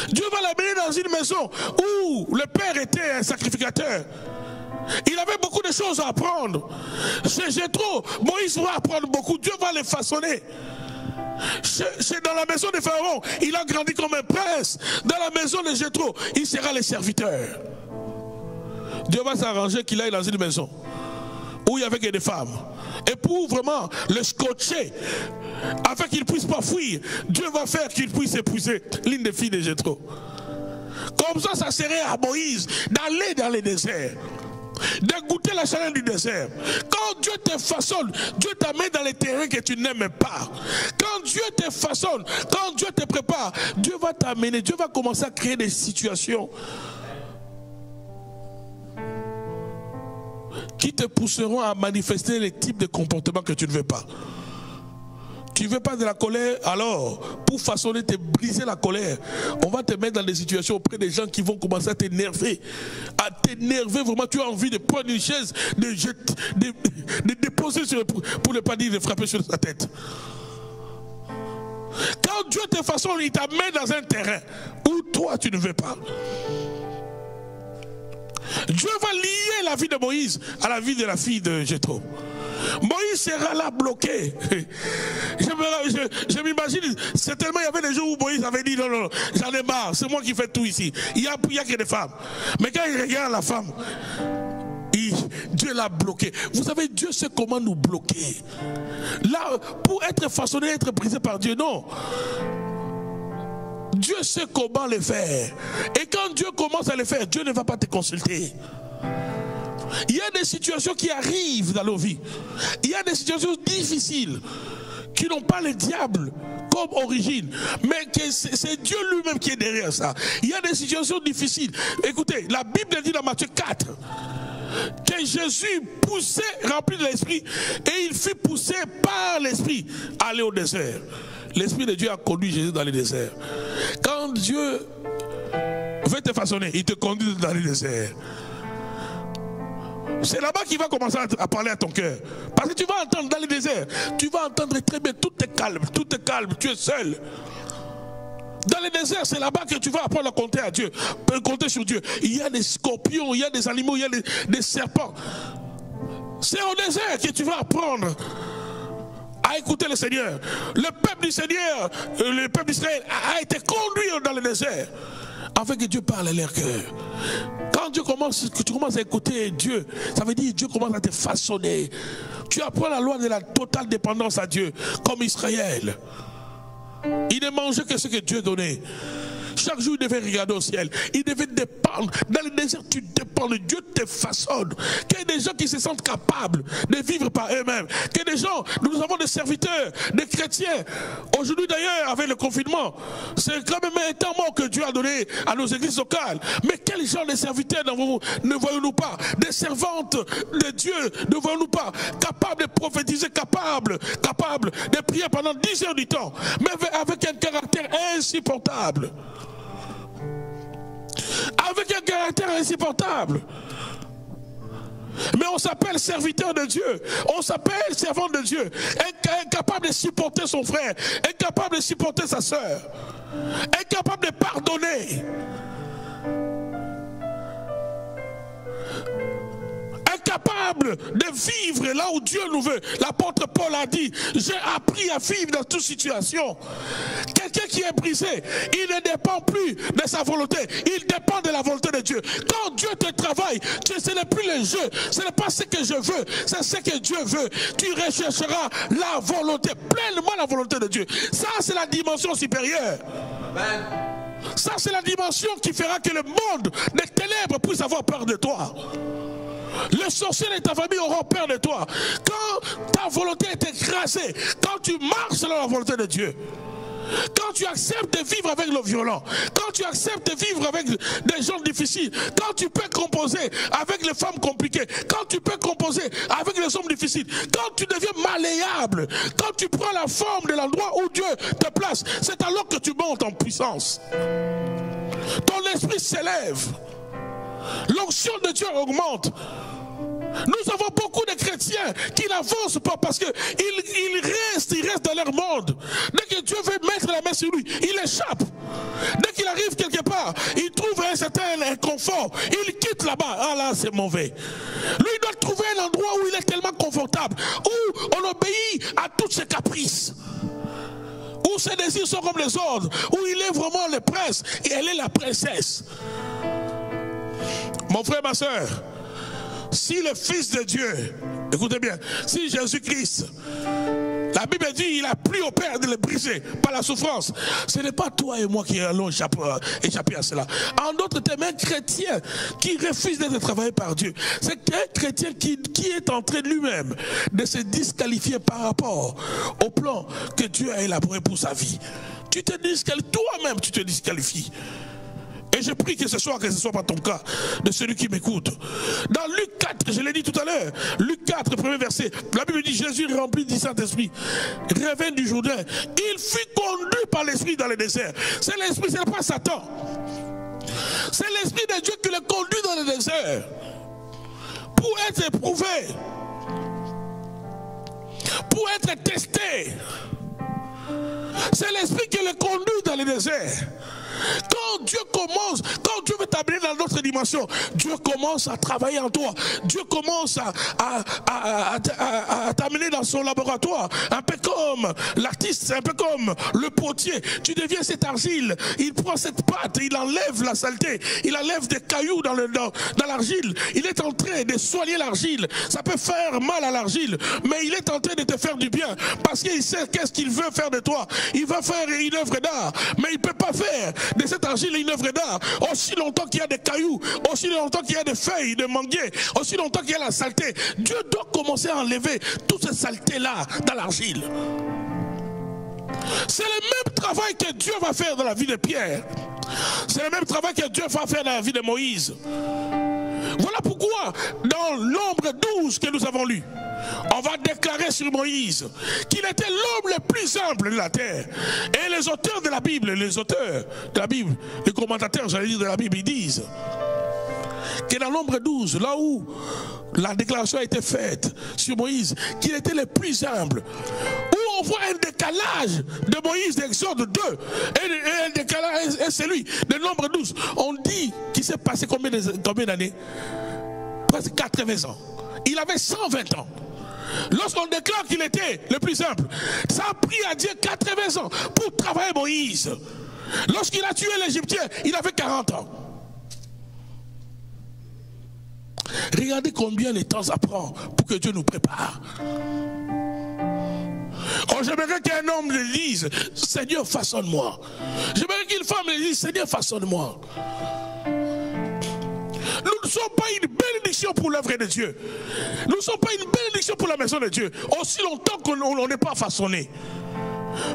Dieu va l'amener dans une maison où le père était un sacrificateur. Il avait beaucoup de choses à apprendre. Chez Jéthro, Moïse va apprendre beaucoup. Dieu va les façonner. Dans la maison de Pharaon, il a grandi comme un prince. Dans la maison de Jéthro, il sera le serviteur. Dieu va s'arranger qu'il aille dans une maison où il n'y avait que des femmes. Et pour vraiment le scotcher, afin qu'il ne puisse pas fuir, Dieu va faire qu'il puisse épouser l'une des filles de Jéthro. Comme ça serait à Moïse d'aller dans les déserts, de goûter la chaleur du désert. Quand Dieu te façonne, Dieu t'amène dans les terrains que tu n'aimes pas. Quand Dieu te façonne, quand Dieu te prépare, Dieu va t'amener, Dieu va commencer à créer des situations qui te pousseront à manifester les types de comportements que tu ne veux pas. Tu ne veux pas de la colère, alors pour façonner, te briser la colère, on va te mettre dans des situations auprès des gens qui vont commencer à t'énerver. À t'énerver, vraiment, tu as envie de prendre une chaise, de déposer sur, pour ne pas dire de frapper sur sa tête. Quand Dieu te façonne, il t'amène dans un terrain où toi tu ne veux pas. Dieu va lier la vie de Moïse à la vie de la fille de Jéthro. Moïse sera là bloqué. Je m'imagine, certainement il y avait des jours où Moïse avait dit non, j'en ai marre, c'est moi qui fais tout ici. Il n'y a que des femmes. Mais quand il regarde la femme, Dieu l'a bloqué. Vous savez, Dieu sait comment nous bloquer. Là, pour être façonné, être brisé par Dieu, non. Dieu sait comment le faire. Et quand Dieu commence à le faire, Dieu ne va pas te consulter. Il y a des situations qui arrivent dans nos vies. Il y a des situations difficiles qui n'ont pas le diable comme origine, mais que c'est Dieu lui-même qui est derrière ça. Il y a des situations difficiles. Écoutez, la Bible dit dans Matthieu 4 que Jésus poussait, rempli de l'Esprit, et il fut poussé par l'Esprit à aller au désert. L'Esprit de Dieu a conduit Jésus dans le désert. Quand Dieu veut te façonner, il te conduit dans le désert. C'est là-bas qu'il va commencer à parler à ton cœur. Parce que tu vas entendre dans le désert, tu vas entendre très bien, tout est calme, tu es seul. Dans le désert, c'est là-bas que tu vas apprendre à compter à Dieu, compter sur Dieu. Il y a des scorpions, il y a des animaux, il y a des serpents. C'est au désert que tu vas apprendre à écouter le Seigneur. Le peuple du Seigneur, le peuple d'Israël a été conduit dans le désert afin que Dieu parle à leur cœur. Quand tu commences à écouter Dieu, ça veut dire que Dieu commence à te façonner. Tu apprends la loi de la totale dépendance à Dieu, comme Israël. Il ne mangeait que ce que Dieu donnait. Chaque jour, il devait regarder au ciel. Il devait dépendre. Dans le désert, tu dépends de Dieu, te façonne. Qu'il y ait des gens qui se sentent capables de vivre par eux-mêmes. Qu'il y ait des gens, nous avons des serviteurs, des chrétiens. Aujourd'hui, d'ailleurs, avec le confinement, c'est quand même un temps mort que Dieu a donné à nos églises locales. Mais quel genre de serviteurs ne voyons-nous pas? Des servantes de Dieu ne voyons-nous pas? Capables de prophétiser, capables de prier pendant 10 heures du temps. Mais avec un caractère insupportable. Avec un caractère insupportable. Mais on s'appelle serviteur de Dieu. On s'appelle servant de Dieu. Incapable de supporter son frère. Incapable de supporter sa soeur. Incapable de pardonner. capable de vivre là où Dieu nous veut. L'apôtre Paul a dit, j'ai appris à vivre dans toute situation. Quelqu'un qui est brisé, il ne dépend plus de sa volonté, il dépend de la volonté de Dieu. Quand Dieu te travaille, ce n'est plus le jeu, ce n'est pas ce que je veux, c'est ce que Dieu veut. Tu rechercheras la volonté, pleinement la volonté de Dieu. Ça, c'est la dimension supérieure. Amen. Ça, c'est la dimension qui fera que le monde des ténèbres puisse avoir peur de toi. Le sorcier de ta famille auront peur de toi. Quand ta volonté est écrasée, quand tu marches selon la volonté de Dieu, quand tu acceptes de vivre avec le violent, quand tu acceptes de vivre avec des gens difficiles, quand tu peux composer avec les femmes compliquées, quand tu peux composer avec les hommes difficiles, quand tu deviens malléable, quand tu prends la forme de l'endroit où Dieu te place, c'est alors que tu montes en puissance. Ton esprit s'élève. L'onction de Dieu augmente. Nous avons beaucoup de chrétiens qui n'avancent pas parce qu'ils restent dans leur monde. Dès que Dieu veut mettre la main sur lui, il échappe. Dès qu'il arrive quelque part, il trouve un certain inconfort. Il quitte là-bas. Ah là, c'est mauvais. Lui, il doit trouver un endroit où il est tellement confortable, où on obéit à toutes ses caprices, où ses désirs sont comme les ordres, où il est vraiment le prince et elle est la princesse. Mon frère, ma soeur, si le Fils de Dieu, écoutez bien, si Jésus-Christ, la Bible dit, il a pris au Père de le briser par la souffrance, ce n'est pas toi et moi qui allons échapper à cela. En d'autres termes, un chrétien qui refuse d'être travaillé par Dieu, c'est un chrétien qui est en train lui-même de se disqualifier par rapport au plan que Dieu a élaboré pour sa vie. Tu te disqualifies, toi-même tu te disqualifies. Et je prie que ce soit pas ton cas, de celui qui m'écoute. Dans Luc 4, je l'ai dit tout à l'heure, Luc 4, premier verset, la Bible dit, Jésus rempli du Saint-Esprit, revint du Jourdain, il fut conduit par l'Esprit dans le désert. C'est l'Esprit, ce n'est pas Satan. C'est l'Esprit de Dieu qui le conduit dans le désert, pour être éprouvé, pour être testé. C'est l'Esprit qui le conduit dans le désert. Quand Dieu commence, quand Dieu veut t'amener dans d'autres dimensions, Dieu commence à travailler en toi. Dieu commence à t'amener dans son laboratoire. Un peu comme l'artiste, un peu comme le potier. Tu deviens cette argile. Il prend cette pâte, il enlève la saleté. Il enlève des cailloux dans l'argile. Il est en train de soigner l'argile. Ça peut faire mal à l'argile, mais il est en train de te faire du bien. Parce qu'il sait qu'est-ce qu'il veut faire de toi. Il va faire une œuvre d'art, mais il ne peut pas faire de cette argile une œuvre d'art aussi longtemps qu'il y a des cailloux, aussi longtemps qu'il y a des feuilles de manguier, aussi longtemps qu'il y a la saleté. Dieu doit commencer à enlever toute cette saleté là dans l'argile. C'est le même travail que Dieu va faire dans la vie de Pierre. C'est le même travail que Dieu va faire dans la vie de Moïse. Voilà pourquoi dans Nombre 12 que nous avons lu, on va déclarer sur Moïse qu'il était l'homme le plus humble de la terre. Et les auteurs de la Bible, les commentateurs, j'allais dire, de la Bible, ils disent que dans Nombre 12, là où la déclaration a été faite sur Moïse, qu'il était le plus humble, où on voit un décalage de Moïse d'Exode 2 et un décalage, et celui de Nombre 12, on dit qu'il s'est passé combien d'années? Presque 80 ans. Il avait 120 ans. Lorsqu'on déclare qu'il était le plus simple, ça a pris à Dieu 80 ans pour travailler Moïse. Lorsqu'il a tué l'Égyptien, il avait 40 ans. Regardez combien de temps ça prend pour que Dieu nous prépare. Oh, j'aimerais qu'un homme le dise, Seigneur, façonne-moi. J'aimerais qu'une femme le dise, Seigneur, façonne-moi. Nous ne sommes pas une bénédiction pour l'œuvre de Dieu. Nous ne sommes pas une bénédiction pour la maison de Dieu. Aussi longtemps qu'on n'est pas façonné.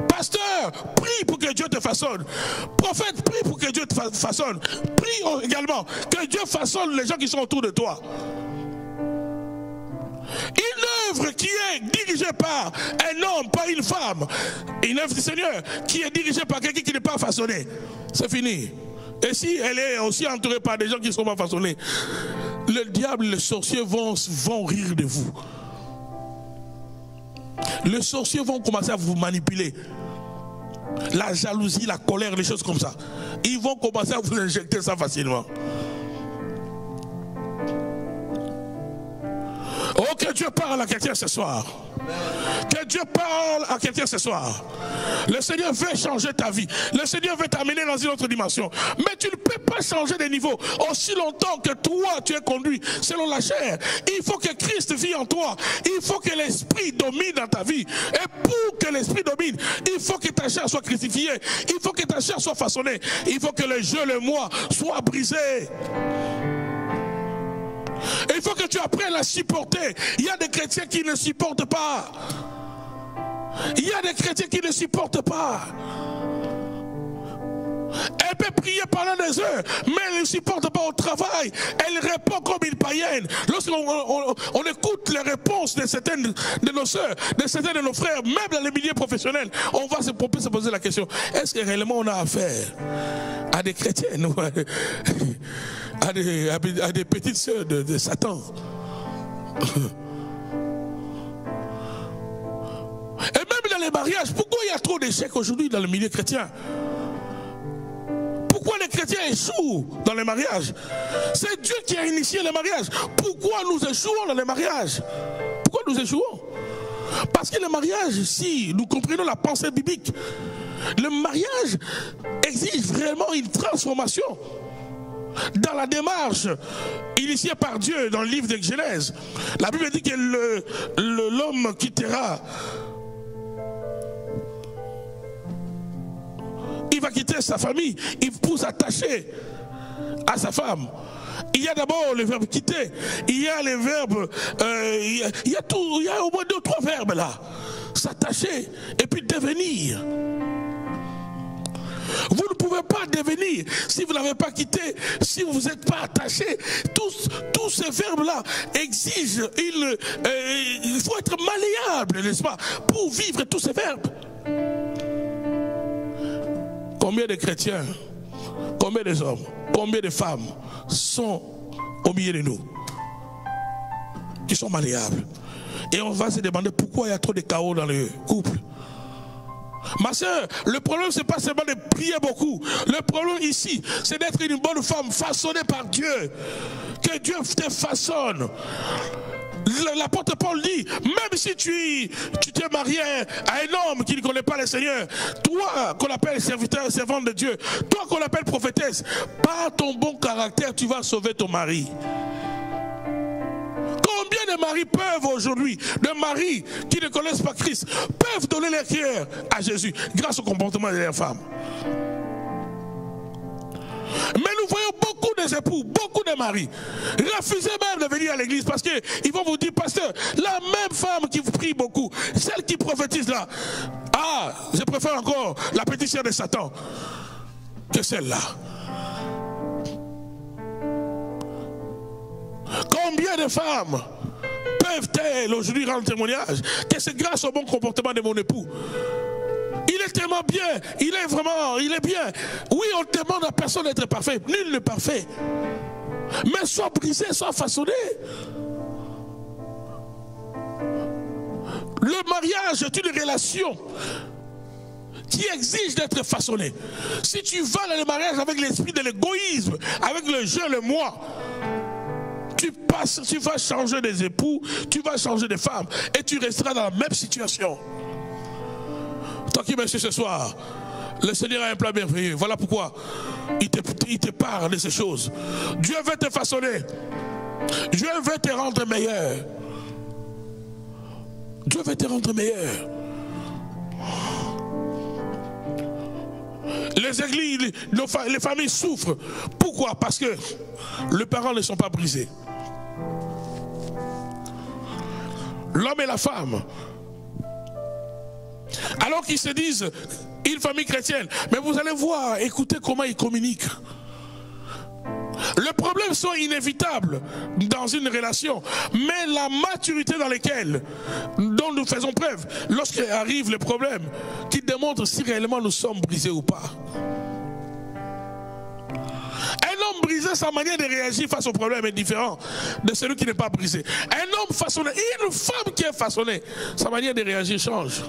Pasteur, prie pour que Dieu te façonne. Prophète, prie pour que Dieu te façonne. Prie également que Dieu façonne les gens qui sont autour de toi. Une œuvre qui est dirigée par un homme, pas une femme. Une œuvre du Seigneur qui est dirigée par quelqu'un qui n'est pas façonné. C'est fini. Et si elle est aussi entourée par des gens qui ne sont pas façonnés, le diable, les sorciers vont rire de vous. Les sorciers vont commencer à vous manipuler. La jalousie, la colère, les choses comme ça. Ils vont commencer à vous injecter ça facilement. Que Dieu parle à quelqu'un ce soir. Que Dieu parle à quelqu'un ce soir. Le Seigneur veut changer ta vie. Le Seigneur veut t'amener dans une autre dimension. Mais tu ne peux pas changer de niveau aussi longtemps que toi tu es conduit selon la chair. Il faut que Christ vive en toi. Il faut que l'Esprit domine dans ta vie. Et pour que l'Esprit domine, il faut que ta chair soit crucifiée. Il faut que ta chair soit façonnée. Il faut que le je, le moi soit brisé. Et il faut que tu apprennes à supporter. Il y a des chrétiens qui ne supportent pas. Il y a des chrétiens qui ne supportent pas. Elle peut prier pendant des heures, mais elle ne supporte pas au travail. Elle répond comme une païenne. Lorsqu'on écoute les réponses de certaines de nos soeurs, de certains de nos frères, même dans les milieux professionnels, on va se poser la question, est-ce que réellement on a affaire à des chrétiens, à des petites sœurs de Satan? Et même dans les mariages, pourquoi il y a trop d'échecs aujourd'hui dans le milieu chrétien? Pourquoi les chrétiens échouent dans les mariages? C'est Dieu qui a initié le mariage. Pourquoi nous échouons dans les mariages? Pourquoi nous échouons? Parce que le mariage, si nous comprenons la pensée biblique, le mariage exige vraiment une transformation. Dans la démarche initiée par Dieu dans le livre de Genèse, la Bible dit que l'homme quittera. Il va quitter sa famille, il pour s'attacher à sa femme. Il y a d'abord le verbe quitter, il y a les verbes, il y a au moins 2 ou 3 verbes là. S'attacher et puis devenir. Vous ne pouvez pas devenir si vous n'avez pas quitté, si vous n'êtes pas attaché. Tous ces verbes-là exigent, il faut être malléable, n'est-ce pas, pour vivre tous ces verbes. Combien de chrétiens, combien de hommes, combien de femmes sont au milieu de nous, qui sont malléables? Et on va se demander pourquoi il y a trop de chaos dans le couple. Ma soeur, le problème c'est pas seulement de prier beaucoup. Le problème ici, c'est d'être une bonne femme façonnée par Dieu. Que Dieu te façonne. L'apôtre Paul dit, même si tu t'es marié à un homme qui ne connaît pas le Seigneur, toi qu'on appelle serviteur, servante de Dieu, toi qu'on appelle prophétesse, par ton bon caractère, tu vas sauver ton mari. Combien de maris peuvent aujourd'hui, de maris qui ne connaissent pas Christ, peuvent donner leur cœur à Jésus grâce au comportement de leurs femmes? Mais nous voyons beaucoup de époux, beaucoup de maris refuser même de venir à l'église parce qu'ils vont vous dire, pasteur, la même femme qui vous prie beaucoup, celle qui prophétise là, ah, je préfère encore la petite sœur de Satan que celle-là. Combien de femmes peuvent-elles aujourd'hui rendre témoignage que c'est grâce au bon comportement de mon époux? Il est tellement bien, il est bien. Oui, on demande à personne d'être parfait, nul n'est parfait. Mais soit brisé, soit façonné. Le mariage est une relation qui exige d'être façonné. Si tu vas dans le mariage avec l'esprit de l'égoïsme, avec le je, le moi, tu vas changer des époux, tu vas changer des femmes et tu resteras dans la même situation. Toi qui me suis ce soir, le Seigneur a un plan merveilleux. Voilà pourquoi il te parle de ces choses. Dieu veut te façonner. Dieu veut te rendre meilleur. Dieu veut te rendre meilleur. Les églises, les familles souffrent. Pourquoi? Parce que les parents ne sont pas brisés. L'homme et la femme, alors qu'ils se disent une famille chrétienne, mais vous allez voir, écoutez comment ils communiquent. Les problèmes sont inévitables dans une relation, mais la maturité dont nous faisons preuve lorsqu'arrivent les problèmes qui démontrent si réellement nous sommes brisés ou pas. Un homme brisé, sa manière de réagir face au problème est différente de celui qui n'est pas brisé. Un homme façonné et une femme qui est façonnée, sa manière de réagir change.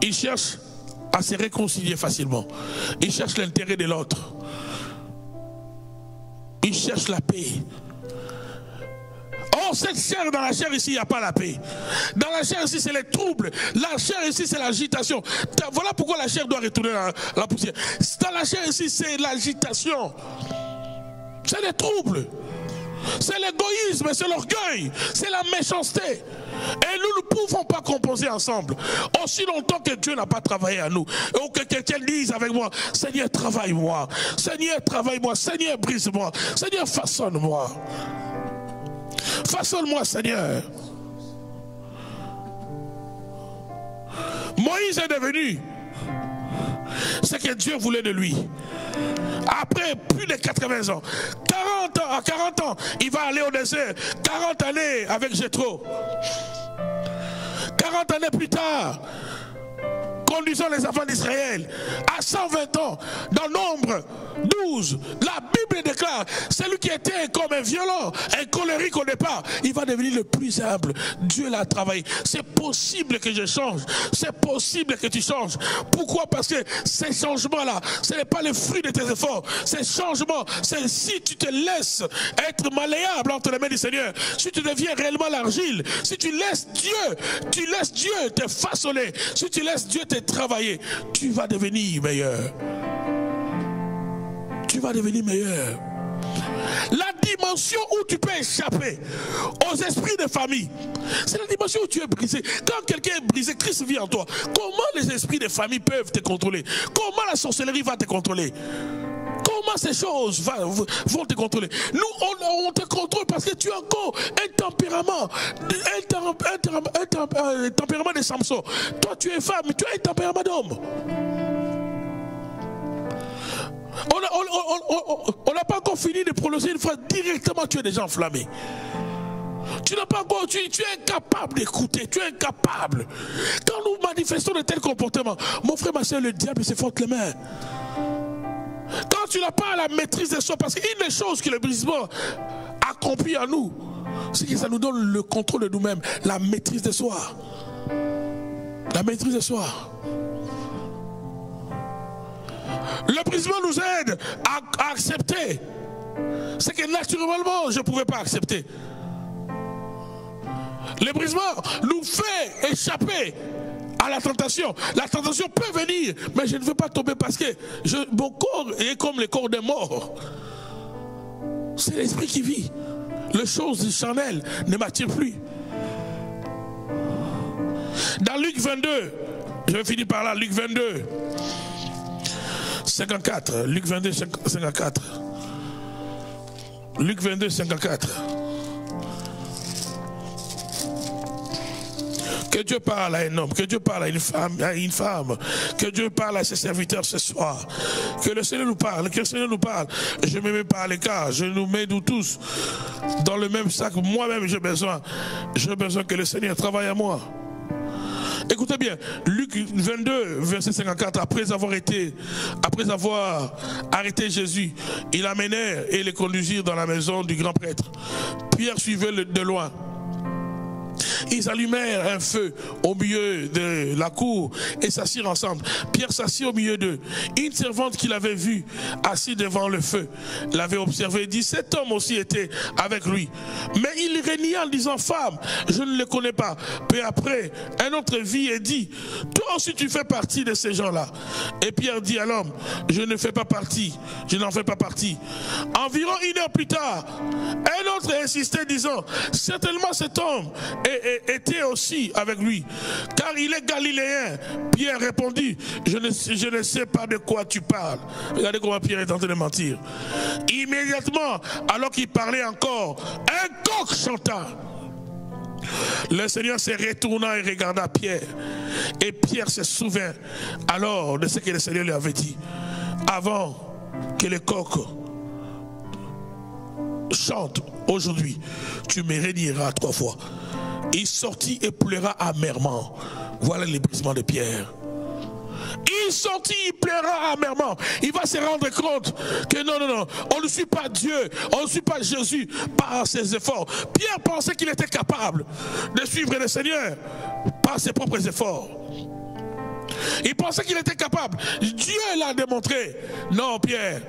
Il cherche à se réconcilier facilement. Il cherche l'intérêt de l'autre. Il cherche la paix. Oh, cette chair, dans la chair ici, il n'y a pas la paix. Dans la chair ici, c'est les troubles. La chair ici, c'est l'agitation. Voilà pourquoi la chair doit retourner la poussière. Dans la chair ici, c'est l'agitation. C'est les troubles. C'est l'égoïsme, c'est l'orgueil, c'est la méchanceté. Et nous ne pouvons pas composer ensemble aussi longtemps que Dieu n'a pas travaillé à nous. Ou que quelqu'un dise avec moi, Seigneur, travaille-moi. Seigneur, travaille-moi. Seigneur, brise-moi. Seigneur, façonne-moi. Façonne-moi, Seigneur. Moïse est devenu ce que Dieu voulait de lui. Après plus de 80 ans, 40 ans, il va aller au désert. 40 années avec Jéthro. 40 années plus tard, conduisant les enfants d'Israël, à 120 ans, dans Nombre 12, la Bible déclare, celui qui était comme un violent, un colérique au départ, il va devenir le plus humble. Dieu l'a travaillé. C'est possible que je change. C'est possible que tu changes. Pourquoi? Parce que ces changements-là, ce n'est pas le fruit de tes efforts. Ces changements, c'est si tu te laisses être malléable entre les mains du Seigneur, si tu deviens réellement l'argile, si tu laisses Dieu te façonner, si tu laisses Dieu te travailler, tu vas devenir meilleur. Tu vas devenir meilleur. La dimension où tu peux échapper aux esprits de famille, c'est la dimension où tu es brisé. Quand quelqu'un est brisé, Christ vit en toi. Comment les esprits de famille peuvent te contrôler? Comment la sorcellerie va te contrôler? Comment ces choses vont te contrôler? Nous, on te contrôle parce que tu as encore un tempérament, un tempérament de Samson. Toi, tu es femme, mais tu as un tempérament d'homme. On n'a pas encore fini de prononcer une phrase, directement tu es déjà enflammé. Tu n'as pas encore, tu es incapable d'écouter, tu es incapable. Quand nous manifestons de tels comportements, mon frère, ma soeur, le diable se frotte les mains. Quand tu n'as pas la maîtrise de soi, parce qu'une des choses que le brisement accomplit en nous, c'est que ça nous donne le contrôle de nous-mêmes, la maîtrise de soi. La maîtrise de soi. Le brisement nous aide à accepter ce que naturellement je ne pouvais pas accepter. Le brisement nous fait échapper à la tentation. La tentation peut venir, mais je ne veux pas tomber parce que mon corps est comme le corps des morts. C'est l'esprit qui vit. Les choses charnelles ne m'attirent plus. Dans Luc 22, je vais finir par là, Luc 22. 54, Luc 22, 54. Luc 22, 54. Que Dieu parle à un homme, que Dieu parle à une femme, que Dieu parle à ses serviteurs ce soir. Que le Seigneur nous parle, que le Seigneur nous parle. Je ne me mets pas à l'écart, je nous mets nous tous dans le même sac. Moi-même, j'ai besoin que le Seigneur travaille à moi. Écoutez bien, Luc 22, verset 54, après avoir arrêté Jésus, ils l'amenèrent et le conduisirent dans la maison du grand prêtre. Pierre suivait de loin. Ils allumèrent un feu au milieu de la cour et s'assirent ensemble. Pierre s'assit au milieu d'eux. Une servante qu'il avait vue assis devant le feu l'avait observé et dit, cet homme aussi était avec lui. Mais il renia en disant, femme, je ne le connais pas. Peu après, un autre vit et dit, toi aussi tu fais partie de ces gens-là. Et Pierre dit à l'homme, je n'en fais pas partie. Environ 1 heure plus tard, un autre insistait disant, certainement cet homme était aussi avec lui, car il est galiléen. Pierre répondit, je ne sais pas de quoi tu parles. Regardez comment Pierre est en train de mentir. Immédiatement, alors qu'il parlait encore, un coq chanta. Le Seigneur se retourna et regarda Pierre. Et Pierre se souvint alors de ce que le Seigneur lui avait dit. Avant que le coq chante, aujourd'hui, tu me réuniras 3 fois. Il sortit et pleura amèrement. Voilà les brisements de Pierre. Il sortit, il pleura amèrement. Il va se rendre compte que non, on ne suit pas Dieu, on ne suit pas Jésus par ses efforts. Pierre pensait qu'il était capable de suivre le Seigneur par ses propres efforts. Il pensait qu'il était capable. Dieu l'a démontré. Non, Pierre,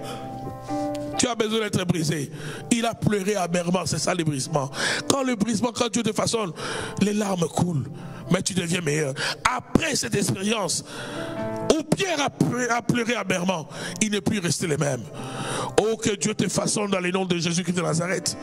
Tu as besoin d'être brisé. Il a pleuré amèrement, c'est ça le brisement. Quand Dieu te façonne, les larmes coulent, mais tu deviens meilleur. Après cette expérience, où Pierre a pleuré amèrement, il n'est plus resté le même. Oh, que Dieu te façonne dans le nom de Jésus-Christ de Nazareth.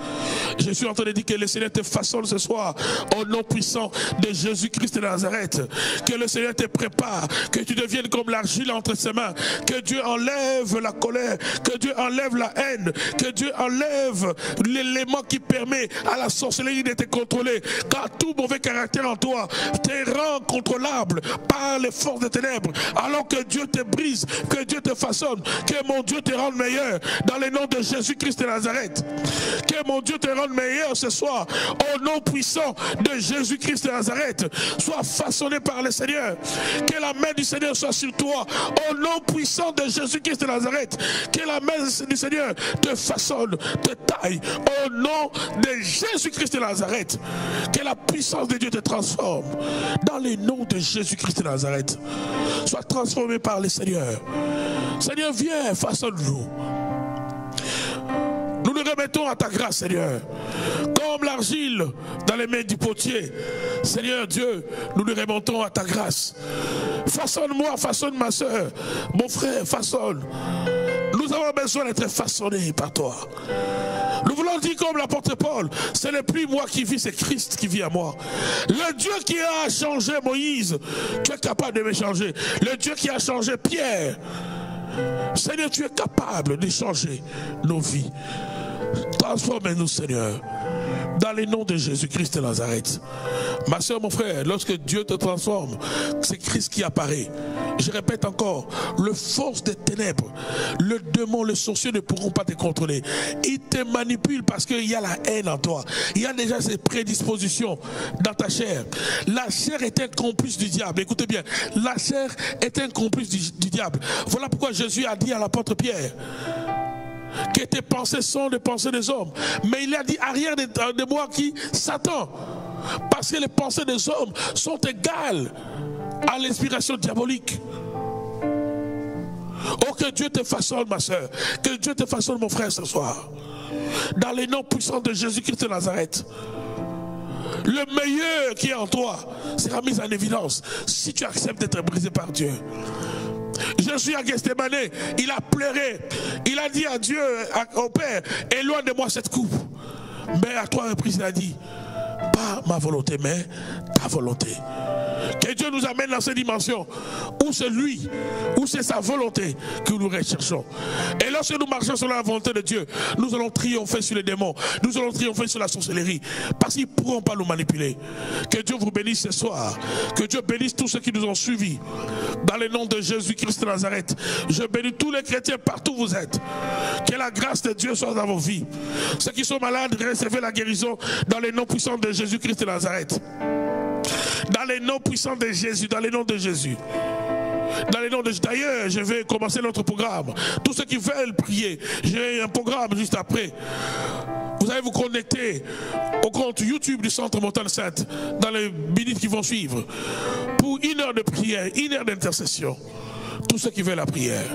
Je suis en train de dire que le Seigneur te façonne ce soir au nom puissant de Jésus-Christ de Nazareth. Que le Seigneur te prépare, que tu deviennes comme l'argile entre ses mains. Que Dieu enlève la colère, que Dieu enlève la haine, que Dieu enlève l'élément qui permet à la sorcellerie de te contrôler. Car tout mauvais caractère en toi te rend contrôlable par les forces des ténèbres. Alors que Dieu te brise, que Dieu te façonne, que mon Dieu te rende meilleur. Dans le nom de Jésus-Christ de Nazareth. Que mon Dieu te rende meilleur ce soir. Au nom puissant de Jésus-Christ de Nazareth. Sois façonné par le Seigneur. Que la main du Seigneur soit sur toi. Au nom puissant de Jésus-Christ de Nazareth. Que la main du Seigneur te façonne, te taille. Au nom de Jésus-Christ de Nazareth. Que la puissance de Dieu te transforme. Dans le nom de Jésus-Christ de Nazareth. Sois transformé par le Seigneur. Seigneur, viens, façonne-nous. Nous nous remettons à ta grâce, Seigneur. Comme l'argile dans les mains du potier. Seigneur Dieu, nous nous remettons à ta grâce. Façonne-moi, façonne ma soeur, mon frère, façonne. Nous avons besoin d'être façonnés par toi. Nous voulons dire comme l'apôtre Paul, ce n'est plus moi qui vis, c'est Christ qui vit à moi. Le Dieu qui a changé Moïse, tu es capable de me changer. Le Dieu qui a changé Pierre, Seigneur, tu es capable de changer nos vies. Transforme-nous, Seigneur, dans le nom de Jésus-Christ de Nazareth. Ma soeur, mon frère, lorsque Dieu te transforme, c'est Christ qui apparaît. Je répète encore, le force des ténèbres, le démon, les sorciers ne pourront pas te contrôler. Ils te manipulent parce qu'il y a la haine en toi. Il y a déjà ces prédispositions dans ta chair. La chair est un complice du diable. Écoutez bien, la chair est un complice du diable. Voilà pourquoi Jésus a dit à l'apôtre Pierre que tes pensées sont les pensées des hommes. Mais il a dit arrière de moi qui Satan. Parce que les pensées des hommes sont égales à l'inspiration diabolique. Oh, que Dieu te façonne, ma soeur. Que Dieu te façonne, mon frère, ce soir. Dans les noms puissants de Jésus-Christ de Nazareth. Le meilleur qui est en toi sera mis en évidence si tu acceptes d'être brisé par Dieu. Jésus à Gethsémane, il a pleuré. Il a dit à Dieu, au Père, éloigne de moi cette coupe. Mais à 3 reprises, il a dit, pas ma volonté, mais ta volonté. Que Dieu nous amène dans cette dimension où c'est lui, où c'est sa volonté que nous recherchons. Et lorsque nous marchons sur la volonté de Dieu, nous allons triompher sur les démons, nous allons triompher sur la sorcellerie, parce qu'ils ne pourront pas nous manipuler. Que Dieu vous bénisse ce soir, que Dieu bénisse tous ceux qui nous ont suivis. Dans le nom de Jésus-Christ de Nazareth, je bénis tous les chrétiens partout où vous êtes. Que la grâce de Dieu soit dans vos vies. Ceux qui sont malades, recevez la guérison dans le nom puissant de Jésus-Christ de Nazareth. Dans les noms puissants de Jésus, dans les noms de Jésus. Dans les noms de... D'ailleurs, je vais commencer notre programme. Tous ceux qui veulent prier, j'ai un programme juste après. Vous allez vous connecter au compte YouTube du Centre Montagne Sainte dans les minutes qui vont suivre. Pour 1 heure de prière, 1 heure d'intercession. Tous ceux qui veulent la prière.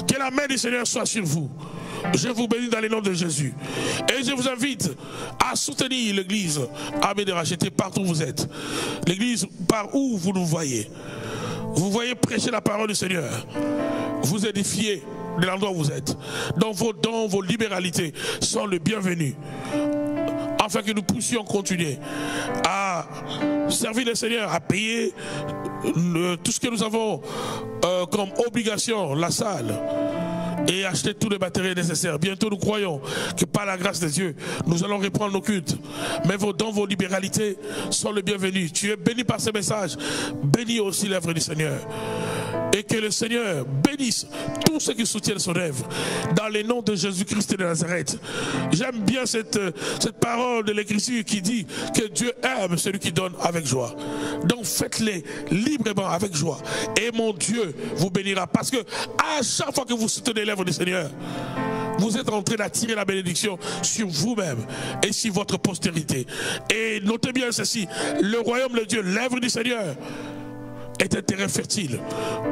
Que la main du Seigneur soit sur vous. Je vous bénis dans les noms de Jésus. Et je vous invite à soutenir l'église Armée de Racheté partout où vous êtes. L'église par où vous nous voyez. Vous voyez prêcher la parole du Seigneur. Vous édifiez de l'endroit où vous êtes. Donc vos dons, vos libéralités sont les bienvenus. Afin que nous puissions continuer à servir le Seigneur, à payer tout ce que nous avons comme obligation, la salle. Et acheter tous les matériels nécessaires. Bientôt nous croyons que par la grâce de Dieu, nous allons reprendre nos cultes. Mais vos dons, vos libéralités sont les bienvenus. Tu es béni par ce message. Bénis aussi l'œuvre du Seigneur. Et que le Seigneur bénisse tous ceux qui soutiennent son œuvre. Dans le nom de Jésus-Christ de Nazareth. J'aime bien cette parole de l'Écriture qui dit que Dieu aime celui qui donne avec joie. Donc faites-les librement avec joie. Et mon Dieu vous bénira. Parce que à chaque fois que vous soutenez l'œuvre du Seigneur, vous êtes en train d'attirer la bénédiction sur vous-même et sur votre postérité. Et notez bien ceci, le royaume de Dieu, l'œuvre du Seigneur, est un terrain fertile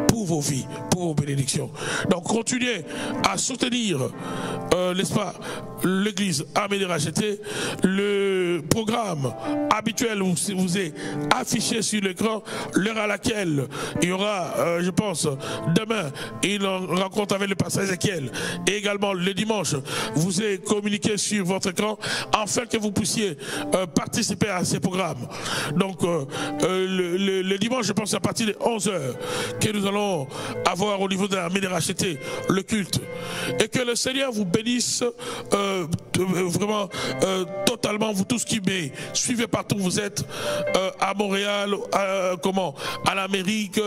pour vos vies, pour vos bénédictions. Donc continuez à soutenir, n'est-ce pas, l'église Amédée Rachetée. Le programme habituel vous est affiché sur l'écran, l'heure à laquelle il y aura, je pense, demain, une rencontre avec le pasteur Ézéchiel, et également le dimanche, vous est communiqué sur votre écran, afin que vous puissiez participer à ces programmes. Donc, le dimanche, je pense à partir de 11h, que nous allons avoir au niveau de l'Amédée Rachetée le culte. Et que le Seigneur vous bénisse vraiment totalement, vous tous qui me suivez partout où vous êtes, à Montréal, à l'Amérique,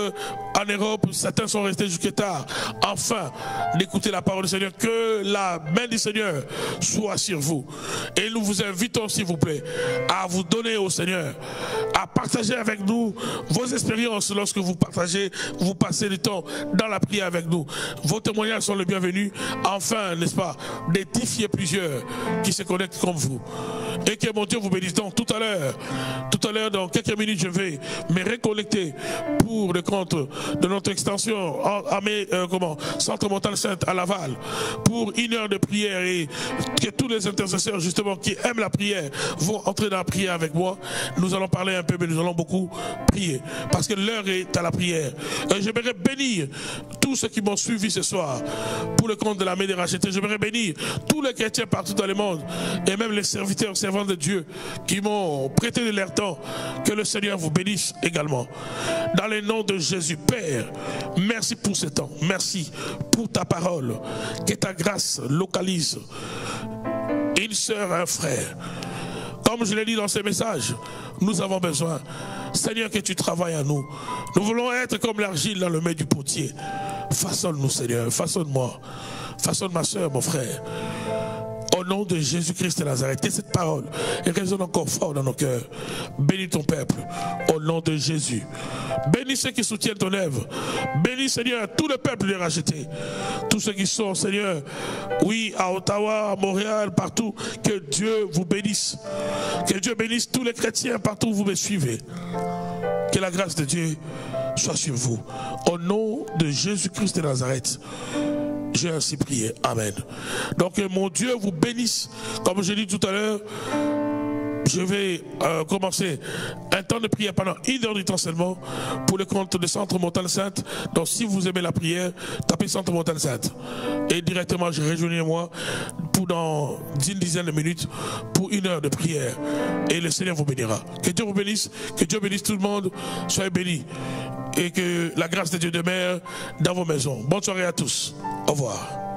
en Europe, certains sont restés jusqu'à tard, enfin d'écouter la parole du Seigneur. Que la main du Seigneur soit sur vous. Et nous vous invitons, s'il vous plaît, à vous donner au Seigneur, à partager avec nous vos expériences lorsque vous partagez, vous passez du temps dans la prière avec nous. Vos témoignages sont les bienvenus. Enfin, n'est-ce pas, d'édifier plusieurs qui se connectent comme vous. Et que mon Dieu vous bénisse. Donc tout à l'heure, dans quelques minutes, je vais me reconnecter pour le compte de notre extension Centre Montagne Sainte à Laval, pour 1 heure de prière, et que tous les intercesseurs justement qui aiment la prière vont entrer dans la prière avec moi. Nous allons parler un peu, mais nous allons beaucoup prier, parce que l'heure est à la prière. J'aimerais bénir tous ceux qui m'ont suivi ce soir pour le compte de l'Amédée Rachetée. J'aimerais bénir tous les chrétiens partout dans le monde, et même les serviteurs, servants de Dieu qui m'ont prêté de leur temps. Que le Seigneur vous bénisse également. Dans le nom de Jésus, Père, merci pour ce temps. Merci pour ta parole. Que ta grâce localise une sœur, un frère. Comme je l'ai dit dans ce message, nous avons besoin, Seigneur, que tu travailles à nous. Nous voulons être comme l'argile dans le main du potier. Façonne-nous, Seigneur, façonne-moi. Façonne ma sœur, mon frère. Au nom de Jésus-Christ de Nazareth, que cette parole résonne encore fort dans nos cœurs. Bénis ton peuple, au nom de Jésus. Bénis ceux qui soutiennent ton œuvre. Bénis, Seigneur, tout le peuple de Racheté. Tous ceux qui sont, Seigneur, oui, à Ottawa, à Montréal, partout. Que Dieu vous bénisse. Que Dieu bénisse tous les chrétiens partout où vous me suivez. Que la grâce de Dieu soit sur vous. Au nom de Jésus-Christ de Nazareth, j'ai ainsi prié. Amen. Donc mon Dieu vous bénisse. Comme je l'ai dit tout à l'heure, je vais commencer un temps de prière pendant 1 heure du temps seulement pour le compte de Centre Montagne Sainte. Donc si vous aimez la prière, tapez Centre Montagne Sainte. Et directement, je rejoignez-moi pour dans une dizaine de minutes pour 1 heure de prière. Et le Seigneur vous bénira. Que Dieu vous bénisse. Que Dieu bénisse tout le monde. Soyez bénis. Et que la grâce de Dieu demeure dans vos maisons. Bonne soirée à tous. Au revoir.